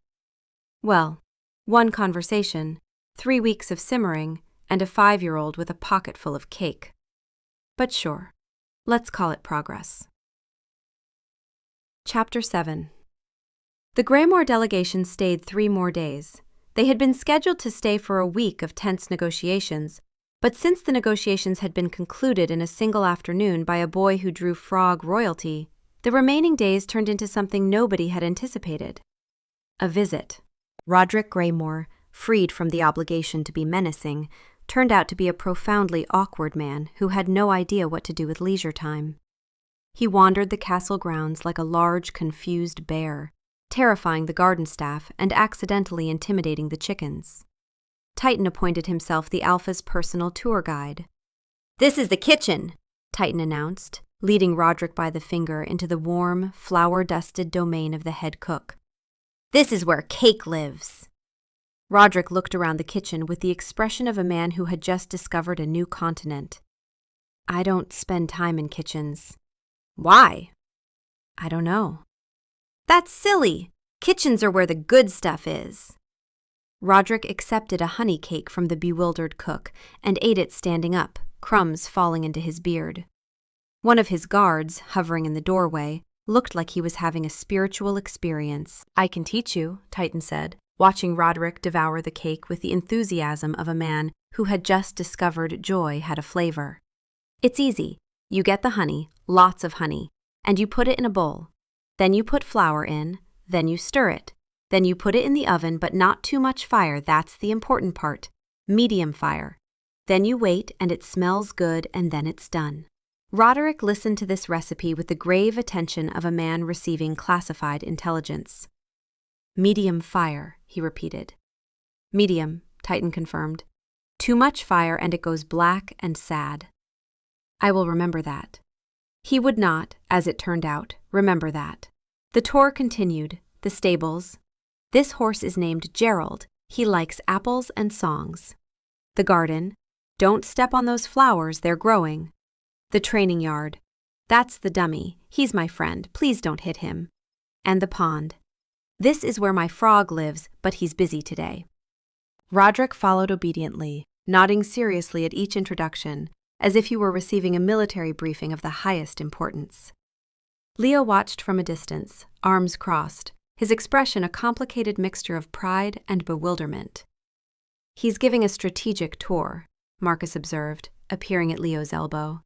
Well, one conversation, 3 weeks of simmering, and a 5-year-old with a pocket full of cake. But sure, let's call it progress. Chapter 7. The Greymore delegation stayed 3 more days. They had been scheduled to stay for a week of tense negotiations, but since the negotiations had been concluded in a single afternoon by a boy who drew frog royalty, the remaining days turned into something nobody had anticipated. A visit. Roderick Greymore, freed from the obligation to be menacing, turned out to be a profoundly awkward man who had no idea what to do with leisure time. He wandered the castle grounds like a large, confused bear, terrifying the garden staff and accidentally intimidating the chickens. Titan appointed himself the Alpha's personal tour guide. "This is the kitchen," Titan announced, leading Roderick by the finger into the warm, flour-dusted domain of the head cook. "This is where Cake lives." Roderick looked around the kitchen with the expression of a man who had just discovered a new continent. "I don't spend time in kitchens." "Why?" "I don't know." "That's silly. Kitchens are where the good stuff is." Roderick accepted a honey cake from the bewildered cook and ate it standing up, crumbs falling into his beard. One of his guards, hovering in the doorway, looked like he was having a spiritual experience. "I can teach you," Titan said, watching Roderick devour the cake with the enthusiasm of a man who had just discovered joy had a flavor. It's easy. You get the honey, lots of honey, and you put it in a bowl. Then you put flour in, then you stir it. Then you put it in the oven, but not too much fire, that's the important part. Medium fire. Then you wait and it smells good and then it's done. Roderick listened to this recipe with the grave attention of a man receiving classified intelligence. Medium fire, he repeated. Medium, Titan confirmed. Too much fire and it goes black and sad. I will remember that. He would not, as it turned out, remember that. The tour continued, the stables. This horse is named Gerald. He likes apples and songs. The garden. Don't step on those flowers, they're growing. The training yard. That's the dummy. He's my friend. Please don't hit him. And the pond. This is where my frog lives, but he's busy today. Roderick followed obediently, nodding seriously at each introduction, as if he were receiving a military briefing of the highest importance. Leo watched from a distance, arms crossed, his expression a complicated mixture of pride and bewilderment. He's giving a strategic tour, Marcus observed, appearing at Leo's elbow.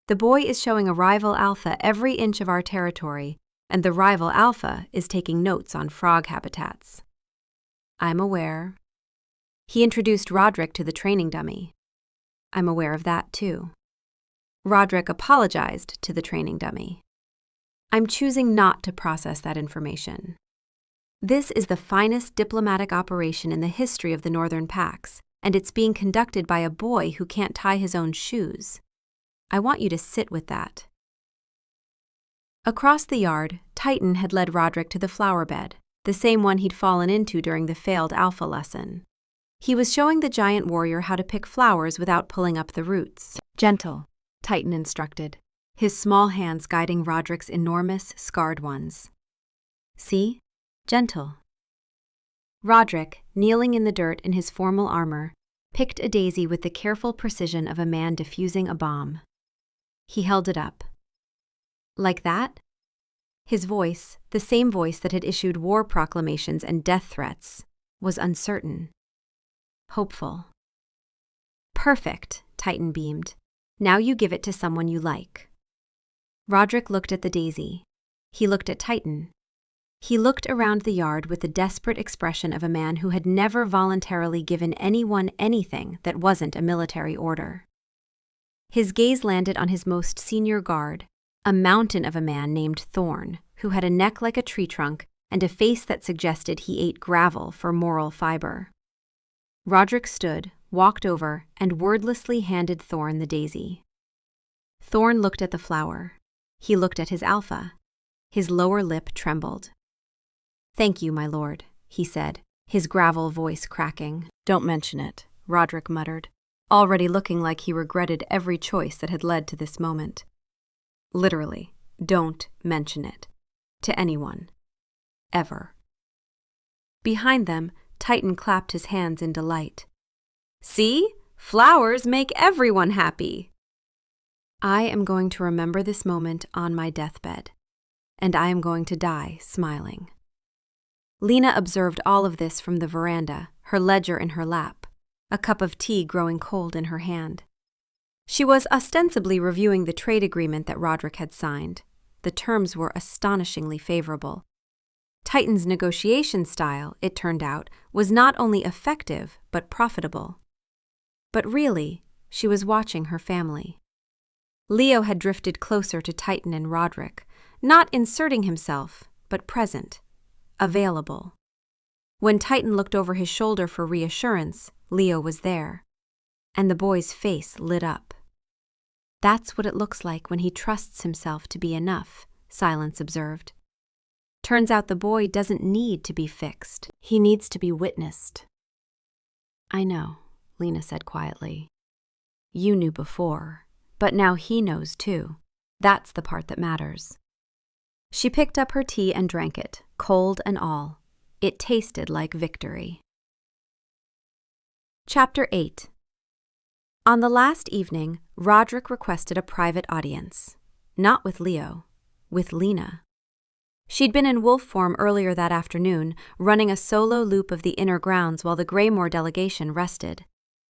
The boy is showing a rival alpha every inch of our territory, and the rival alpha is taking notes on frog habitats. I'm aware. He introduced Roderick to the training dummy. I'm aware of that, too. Roderick apologized to the training dummy. I'm choosing not to process that information. This is the finest diplomatic operation in the history of the Northern Pax, and it's being conducted by a boy who can't tie his own shoes. I want you to sit with that. Across the yard, Titan had led Roderick to the flower bed, the same one he'd fallen into during the failed alpha lesson. He was showing the giant warrior how to pick flowers without pulling up the roots. Gentle, Titan instructed, his small hands guiding Roderick's enormous, scarred ones. See? Gentle. Roderick, kneeling in the dirt in his formal armor, picked a daisy with the careful precision of a man defusing a bomb. He held it up. Like that? His voice, the same voice that had issued war proclamations and death threats, was uncertain. Hopeful. Perfect, Titan beamed. Now you give it to someone you like. Roderick looked at the daisy. He looked at Titan. He looked around the yard with the desperate expression of a man who had never voluntarily given anyone anything that wasn't a military order. His gaze landed on his most senior guard, a mountain of a man named Thorn, who had a neck like a tree trunk and a face that suggested he ate gravel for moral fiber. Roderick stood, walked over, and wordlessly handed Thorn the daisy. Thorn looked at the flower. He looked at his alpha. His lower lip trembled. Thank you, my lord, he said, his gravel voice cracking. Don't mention it, Roderick muttered, already looking like he regretted every choice that had led to this moment. Literally, don't mention it. To anyone. Ever. Behind them, Titan clapped his hands in delight. See? Flowers make everyone happy. I am going to remember this moment on my deathbed, and I am going to die smiling. Lena observed all of this from the veranda, her ledger in her lap, a cup of tea growing cold in her hand. She was ostensibly reviewing the trade agreement that Roderick had signed. The terms were astonishingly favorable. Titan's negotiation style, it turned out, was not only effective but profitable. But really, she was watching her family. Leo had drifted closer to Titan and Roderick, not inserting himself, but present, available. When Titan looked over his shoulder for reassurance, Leo was there, and the boy's face lit up. That's what it looks like when he trusts himself to be enough, Silence observed. Turns out the boy doesn't need to be fixed. He needs to be witnessed. I know, Lena said quietly. You knew before, but now he knows too. That's the part that matters. She picked up her tea and drank it, cold and all. It tasted like victory. Chapter 8. On the last evening, Roderick requested a private audience. Not with Leo, with Lena. She'd been in wolf form earlier that afternoon, running a solo loop of the inner grounds while the Greymore delegation rested.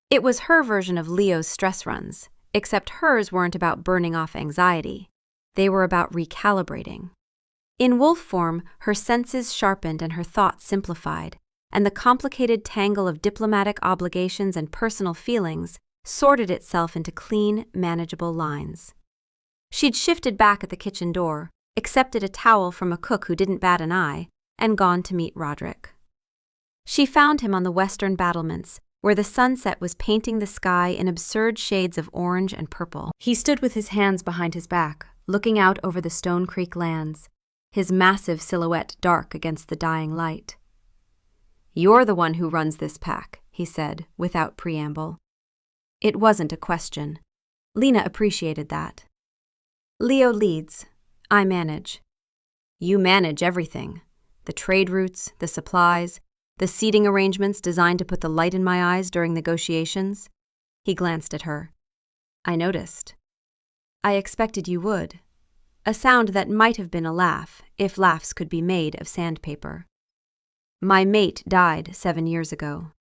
It was her version of Leo's stress runs, except hers weren't about burning off anxiety. They were about recalibrating. In wolf form, her senses sharpened and her thoughts simplified, and the complicated tangle of diplomatic obligations and personal feelings sorted itself into clean, manageable lines. She'd shifted back at the kitchen door, accepted a towel from a cook who didn't bat an eye, and gone to meet Roderick. She found him on the western battlements, where the sunset was painting the sky in absurd shades of orange and purple. He stood with his hands behind his back, looking out over the Stone Creek lands, his massive silhouette dark against the dying light. "You're the one who runs this pack," he said, without preamble. It wasn't a question. Lena appreciated that. "Leo leads. I manage." "You manage everything. The trade routes, the supplies, the seating arrangements designed to put the light in my eyes during negotiations." He glanced at her. "I noticed." "I expected you would." A sound that might have been a laugh, if laughs could be made of sandpaper. "My mate died 7 years ago.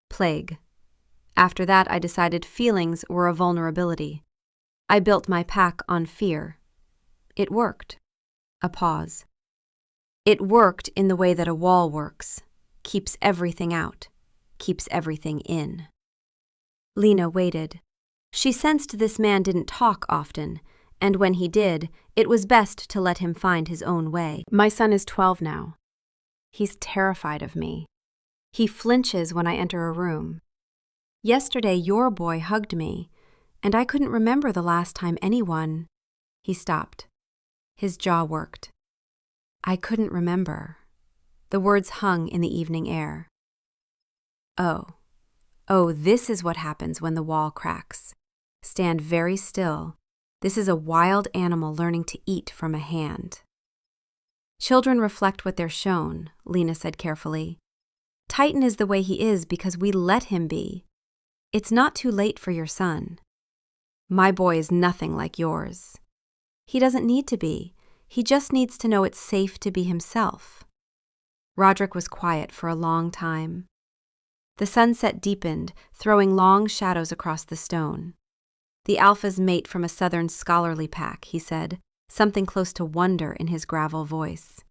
Plague. After that, I decided feelings were a vulnerability. I built my pack on fear. It worked." A pause. "It worked in the way that a wall works. Keeps everything out. Keeps everything in." Lena waited. She sensed this man didn't talk often, and when he did, it was best to let him find his own way. "My son is 12 now. He's terrified of me. He flinches when I enter a room. Yesterday, your boy hugged me, and I couldn't remember the last time anyone—" He stopped. His jaw worked. "I couldn't remember." The words hung in the evening air. Oh, this is what happens when the wall cracks. Stand very still. This is a wild animal learning to eat from a hand. "Children reflect what they're shown," Lena said carefully. "Titan is the way he is because we let him be. It's not too late for your son. My boy is nothing like yours. He doesn't need to be. He just needs to know it's safe to be himself." Roderick was quiet for a long time. The sunset deepened, throwing long shadows across the stone. "The alpha's mate from a southern scholarly pack," he said, something close to wonder in his gravel voice.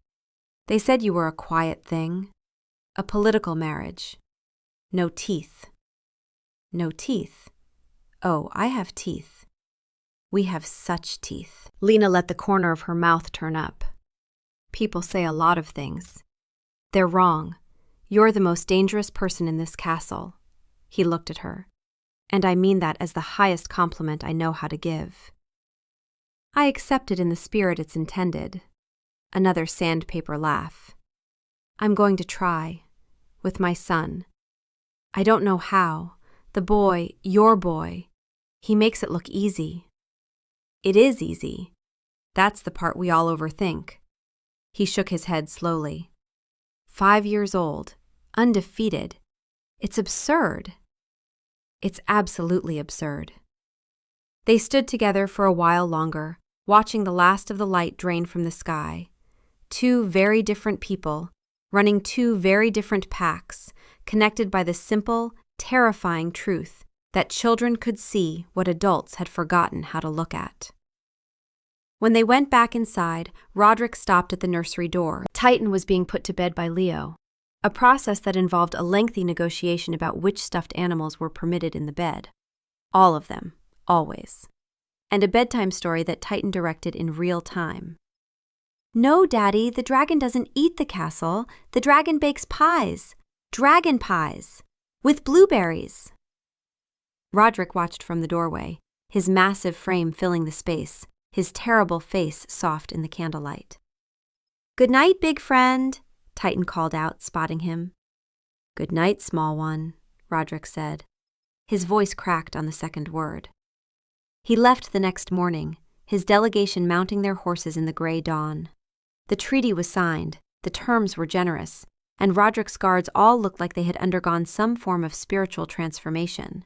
"They said you were a quiet thing. A political marriage. No teeth." "No teeth? Oh, I have teeth. We have such teeth." Lena let the corner of her mouth turn up. "People say a lot of things. They're wrong. You're the most dangerous person in this castle." He looked at her. "And I mean that as the highest compliment I know how to give." "I accept it in the spirit it's intended." Another sandpaper laugh. "I'm going to try. With my son. I don't know how. The boy, your boy, he makes it look easy." "It is easy. That's the part we all overthink." He shook his head slowly. 5 years old, undefeated. It's absurd. It's absolutely absurd. They stood together for a while longer, watching the last of the light drain from the sky. 2 very different people, running 2 very different packs, connected by the simple, terrifying truth that children could see what adults had forgotten how to look at. When they went back inside, Roderick stopped at the nursery door. Titan was being put to bed by Leo, a process that involved a lengthy negotiation about which stuffed animals were permitted in the bed. All of them, always. And a bedtime story that Titan directed in real time. "No, Daddy, the dragon doesn't eat the castle. The dragon bakes pies. Dragon pies. With blueberries." Roderick watched from the doorway, his massive frame filling the space, his terrible face soft in the candlelight. "Good night, big friend," Titan called out, spotting him. "Good night, small one," Roderick said. His voice cracked on the second word. He left the next morning, his delegation mounting their horses in the gray dawn. The treaty was signed, the terms were generous, and Roderick's guards all looked like they had undergone some form of spiritual transformation.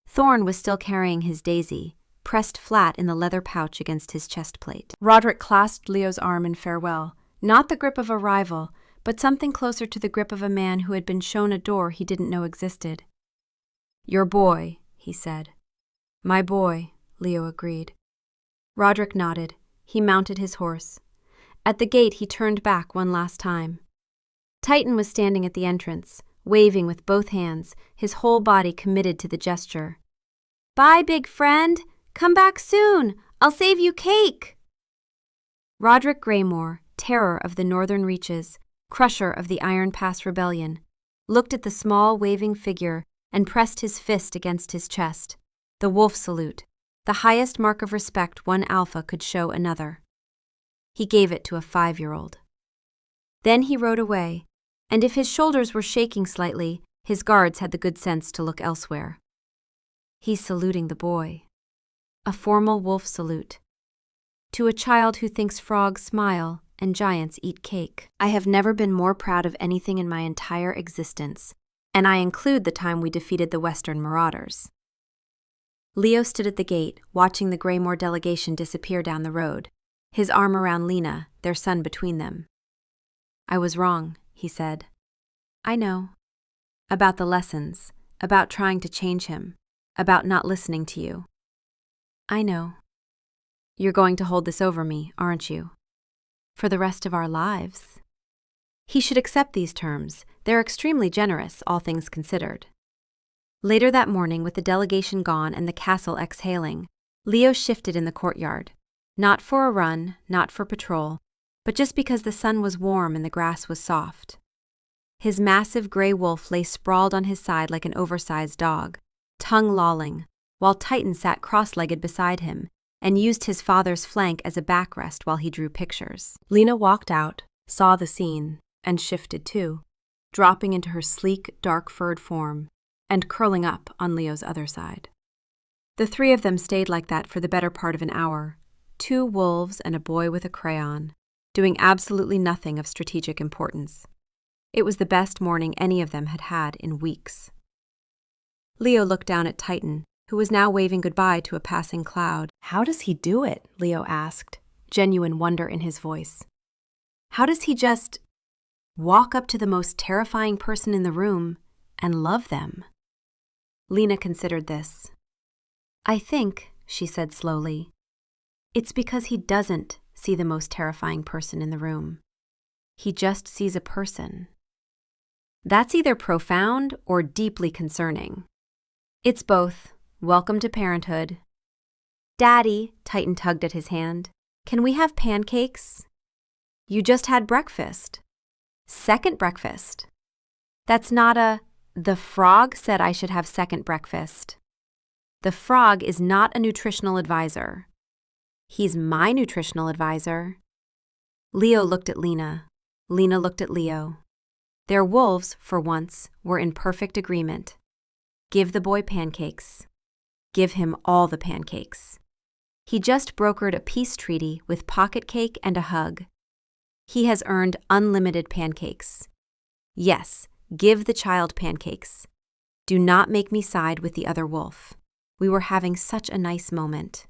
Thorn was still carrying his daisy, pressed flat in the leather pouch against his chest plate. Roderick clasped Leo's arm in farewell, Not the grip of a rival, but something closer to the grip of a man who had been shown a door he didn't know existed. "Your boy," he said. "My boy," Leo agreed. Roderick nodded. He mounted his horse. At the gate, he turned back one last time. Titan was standing at the entrance, waving with both hands, his whole body committed to the gesture. "Bye, big friend! Come back soon! I'll save you cake!" Roderick Graymore, terror of the northern reaches, crusher of the Iron Pass Rebellion, looked at the small waving figure and pressed his fist against his chest. The wolf salute, the highest mark of respect one alpha could show another. He gave it to a 5-year-old. Then he rode away, and if his shoulders were shaking slightly, his guards had the good sense to look elsewhere. He's saluting the boy. A formal wolf salute. To a child who thinks frogs smile and giants eat cake. I have never been more proud of anything in my entire existence, and I include the time we defeated the Western Marauders. Leo stood at the gate, watching the Graymore delegation disappear down the road, his arm around Lena, their son between them. "I was wrong," he said. "I know. About the lessons, about trying to change him, about not listening to you. I know. You're going to hold this over me, aren't you? For the rest of our lives." He should accept these terms. They're extremely generous, all things considered. Later that morning, with the delegation gone and the castle exhaling, Leo shifted in the courtyard. Not for a run, not for patrol, but just because the sun was warm and the grass was soft. His massive gray wolf lay sprawled on his side like an oversized dog, tongue lolling, while Titan sat cross-legged beside him and used his father's flank as a backrest while he drew pictures. Lena walked out, saw the scene, and shifted too, dropping into her sleek, dark-furred form and curling up on Leo's other side. The three of them stayed like that for the better part of an hour, 2 wolves and a boy with a crayon, doing absolutely nothing of strategic importance. It was the best morning any of them had had in weeks. Leo looked down at Titan, who was now waving goodbye to a passing cloud. "How does he do it?" Leo asked, genuine wonder in his voice. "How does he just walk up to the most terrifying person in the room and love them?" Lena considered this. "I think," she said slowly, "it's because he doesn't see the most terrifying person in the room. He just sees a person." That's either profound or deeply concerning. It's both. Welcome to parenthood. "Daddy," Titan tugged at his hand, "can we have pancakes?" "You just had breakfast." "Second breakfast." "That's not the frog said I should have second breakfast." "The frog is not a nutritional advisor." "He's my nutritional advisor." Leo looked at Lena. Lena looked at Leo. Their wolves, for once, were in perfect agreement. Give the boy pancakes. Give him all the pancakes. He just brokered a peace treaty with pocket cake and a hug. He has earned unlimited pancakes. Yes, give the child pancakes. Do not make me side with the other wolf. We were having such a nice moment.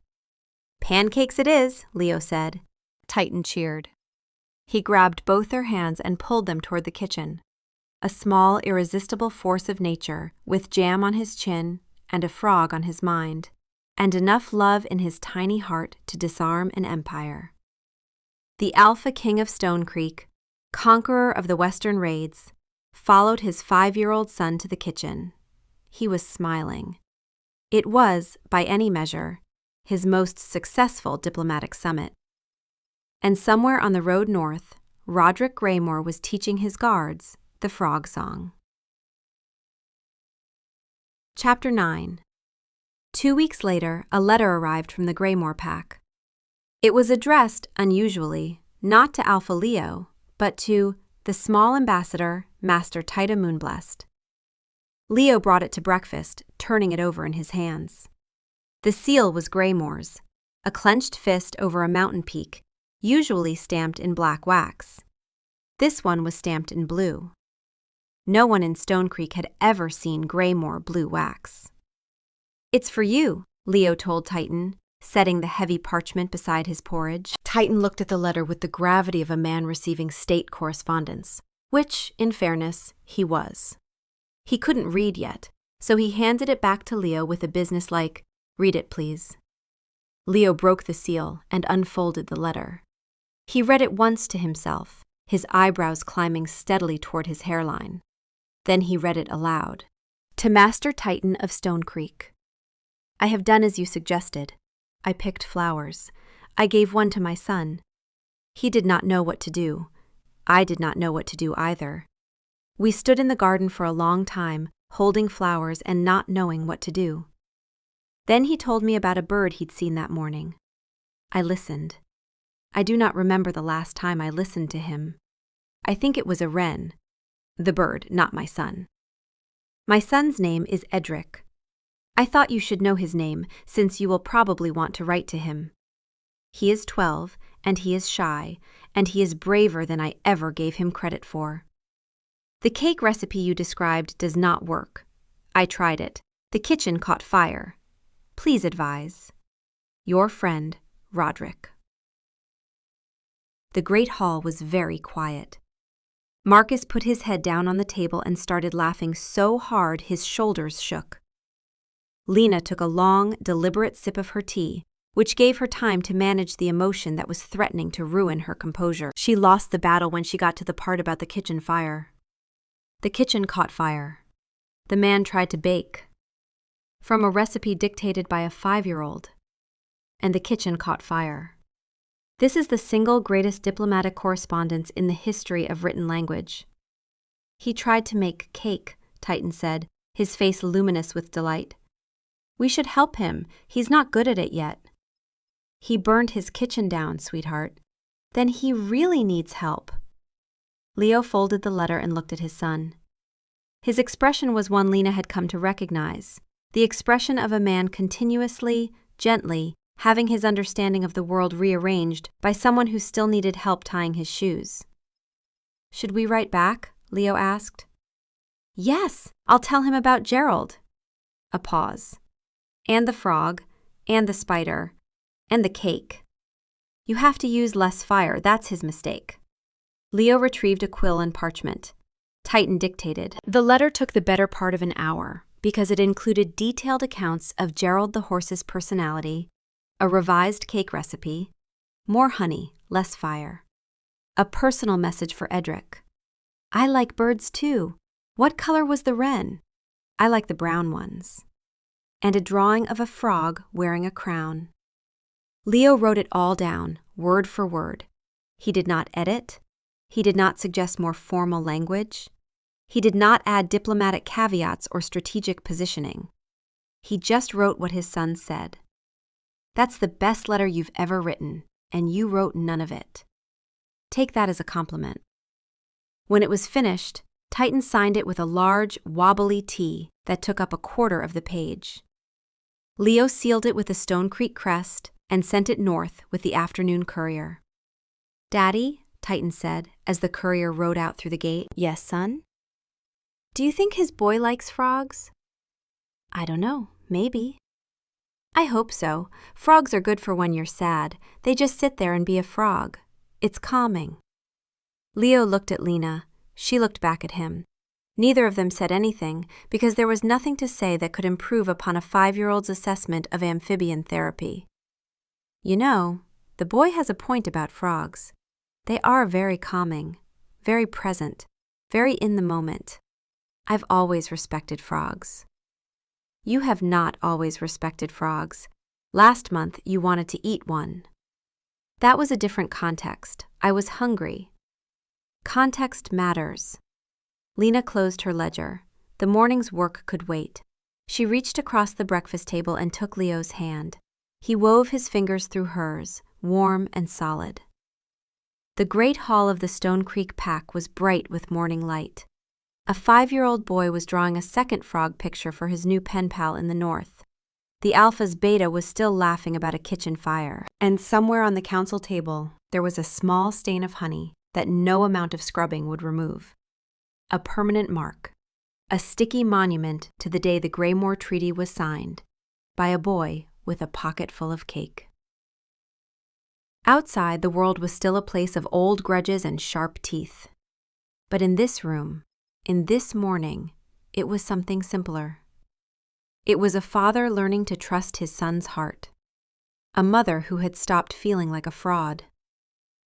"Pancakes it is," Leo said. Titan cheered. He grabbed both their hands and pulled them toward the kitchen. A small, irresistible force of nature, with jam on his chin and a frog on his mind, and enough love in his tiny heart to disarm an empire. The Alpha King of Stone Creek, conqueror of the Western raids, followed his 5-year-old son to the kitchen. He was smiling. It was, by any measure, his most successful diplomatic summit. And somewhere on the road north, Roderick Graymore was teaching his guards the frog song. Chapter 9. 2 weeks later, a letter arrived from the Graymore pack. It was addressed, unusually, not to Alpha Leo, but to the small ambassador, Master Tita Moonblessed. Leo brought it to breakfast, turning it over in his hands. The seal was Graymore's, a clenched fist over a mountain peak, usually stamped in black wax. This one was stamped in blue. No one in Stone Creek had ever seen Graymore blue wax. "It's for you," Leo told Titan, setting the heavy parchment beside his porridge. Titan looked at the letter with the gravity of a man receiving state correspondence, which, in fairness, he was. He couldn't read yet, so he handed it back to Leo with a businesslike, "Read it, please." Leo broke the seal and unfolded the letter. He read it once to himself, his eyebrows climbing steadily toward his hairline. Then he read it aloud. To Master Titan of Stone Creek. I have done as you suggested. I picked flowers. I gave one to my son. He did not know what to do. I did not know what to do either. We stood in the garden for a long time, holding flowers and not knowing what to do. Then he told me about a bird he'd seen that morning. I listened. I do not remember the last time I listened to him. I think it was a wren. The bird, not my son. My son's name is Edric. I thought you should know his name, since you will probably want to write to him. He is 12, and he is shy, and he is braver than I ever gave him credit for. The cake recipe you described does not work. I tried it. The kitchen caught fire. Please advise. Your friend, Roderick. The great hall was very quiet. Marcus put his head down on the table and started laughing so hard his shoulders shook. Lena took a long, deliberate sip of her tea, which gave her time to manage the emotion that was threatening to ruin her composure. She lost the battle when she got to the part about the kitchen fire. The kitchen caught fire. The man tried to bake. From a recipe dictated by a 5-year-old. And the kitchen caught fire. This is the single greatest diplomatic correspondence in the history of written language. He tried to make cake, Titan said, his face luminous with delight. We should help him. He's not good at it yet. He burned his kitchen down, sweetheart. Then he really needs help. Leo folded the letter and looked at his son. His expression was one Lena had come to recognize, the expression of a man continuously, gently, having his understanding of the world rearranged by someone who still needed help tying his shoes. Should we write back? Leo asked. Yes, I'll tell him about Gerald. A pause. And the frog, and the spider, and the cake. You have to use less fire, that's his mistake. Leo retrieved a quill and parchment. Titan dictated. The letter took the better part of an hour, because it included detailed accounts of Gerald the horse's personality, a revised cake recipe, more honey, less fire. A personal message for Edric. I like birds too. What color was the wren? I like the brown ones. And a drawing of a frog wearing a crown. Leo wrote it all down, word for word. He did not edit. He did not suggest more formal language. He did not add diplomatic caveats or strategic positioning. He just wrote what his son said. That's the best letter you've ever written, and you wrote none of it. Take that as a compliment. When it was finished, Titan signed it with a large, wobbly T that took up a quarter of the page. Leo sealed it with a Stone Creek crest and sent it north with the afternoon courier. Daddy, Titan said as the courier rode out through the gate. Yes, son? Do you think his boy likes frogs? I don't know, maybe. I hope so. Frogs are good for when you're sad. They just sit there and be a frog. It's calming. Leo looked at Lena. She looked back at him. Neither of them said anything because there was nothing to say that could improve upon a 5-year-old's assessment of amphibian therapy. You know, the boy has a point about frogs. They are very calming, very present, very in the moment. I've always respected frogs. You have not always respected frogs. Last month you wanted to eat one. That was a different context. I was hungry. Context matters. Lena closed her ledger. The morning's work could wait. She reached across the breakfast table and took Leo's hand. He wove his fingers through hers, warm and solid. The great hall of the Stone Creek Pack was bright with morning light. A 5-year-old boy was drawing a second frog picture for his new pen pal in the north. The Alpha's Beta was still laughing about a kitchen fire. And somewhere on the council table, there was a small stain of honey that no amount of scrubbing would remove. A permanent mark. A sticky monument to the day the Greymore Treaty was signed. By a boy with a pocket full of cake. Outside, the world was still a place of old grudges and sharp teeth. But in this room, in this morning, it was something simpler. It was a father learning to trust his son's heart, a mother who had stopped feeling like a fraud,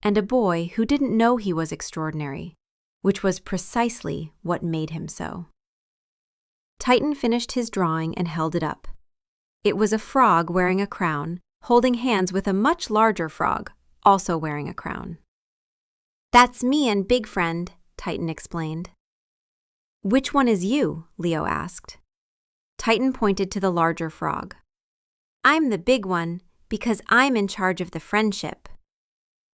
and a boy who didn't know he was extraordinary, which was precisely what made him so. Titan finished his drawing and held it up. It was a frog wearing a crown, holding hands with a much larger frog, also wearing a crown. "That's me and Big Friend," Titan explained. "Which one is you?" Leo asked. Titan pointed to the larger frog. "I'm the big one because I'm in charge of the friendship."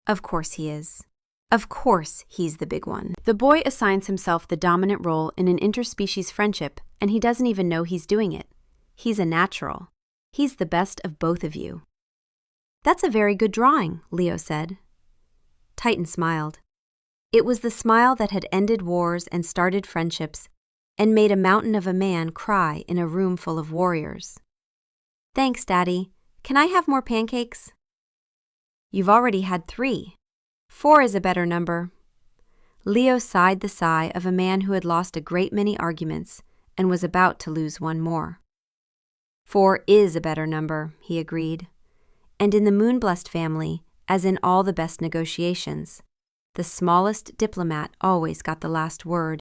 Of course he is. Of course he's the big one. The boy assigns himself the dominant role in an interspecies friendship, and he doesn't even know he's doing it. He's a natural. He's the best of both of you. "That's a very good drawing," Leo said. Titan smiled. It was the smile that had ended wars and started friendships and made a mountain of a man cry in a room full of warriors. "Thanks, Daddy. Can I have more pancakes?" "You've already had 3. 4 is a better number." Leo sighed the sigh of a man who had lost a great many arguments and was about to lose one more. 4 is a better number, he agreed. And in the Moonblessed family, as in all the best negotiations, the smallest diplomat always got the last word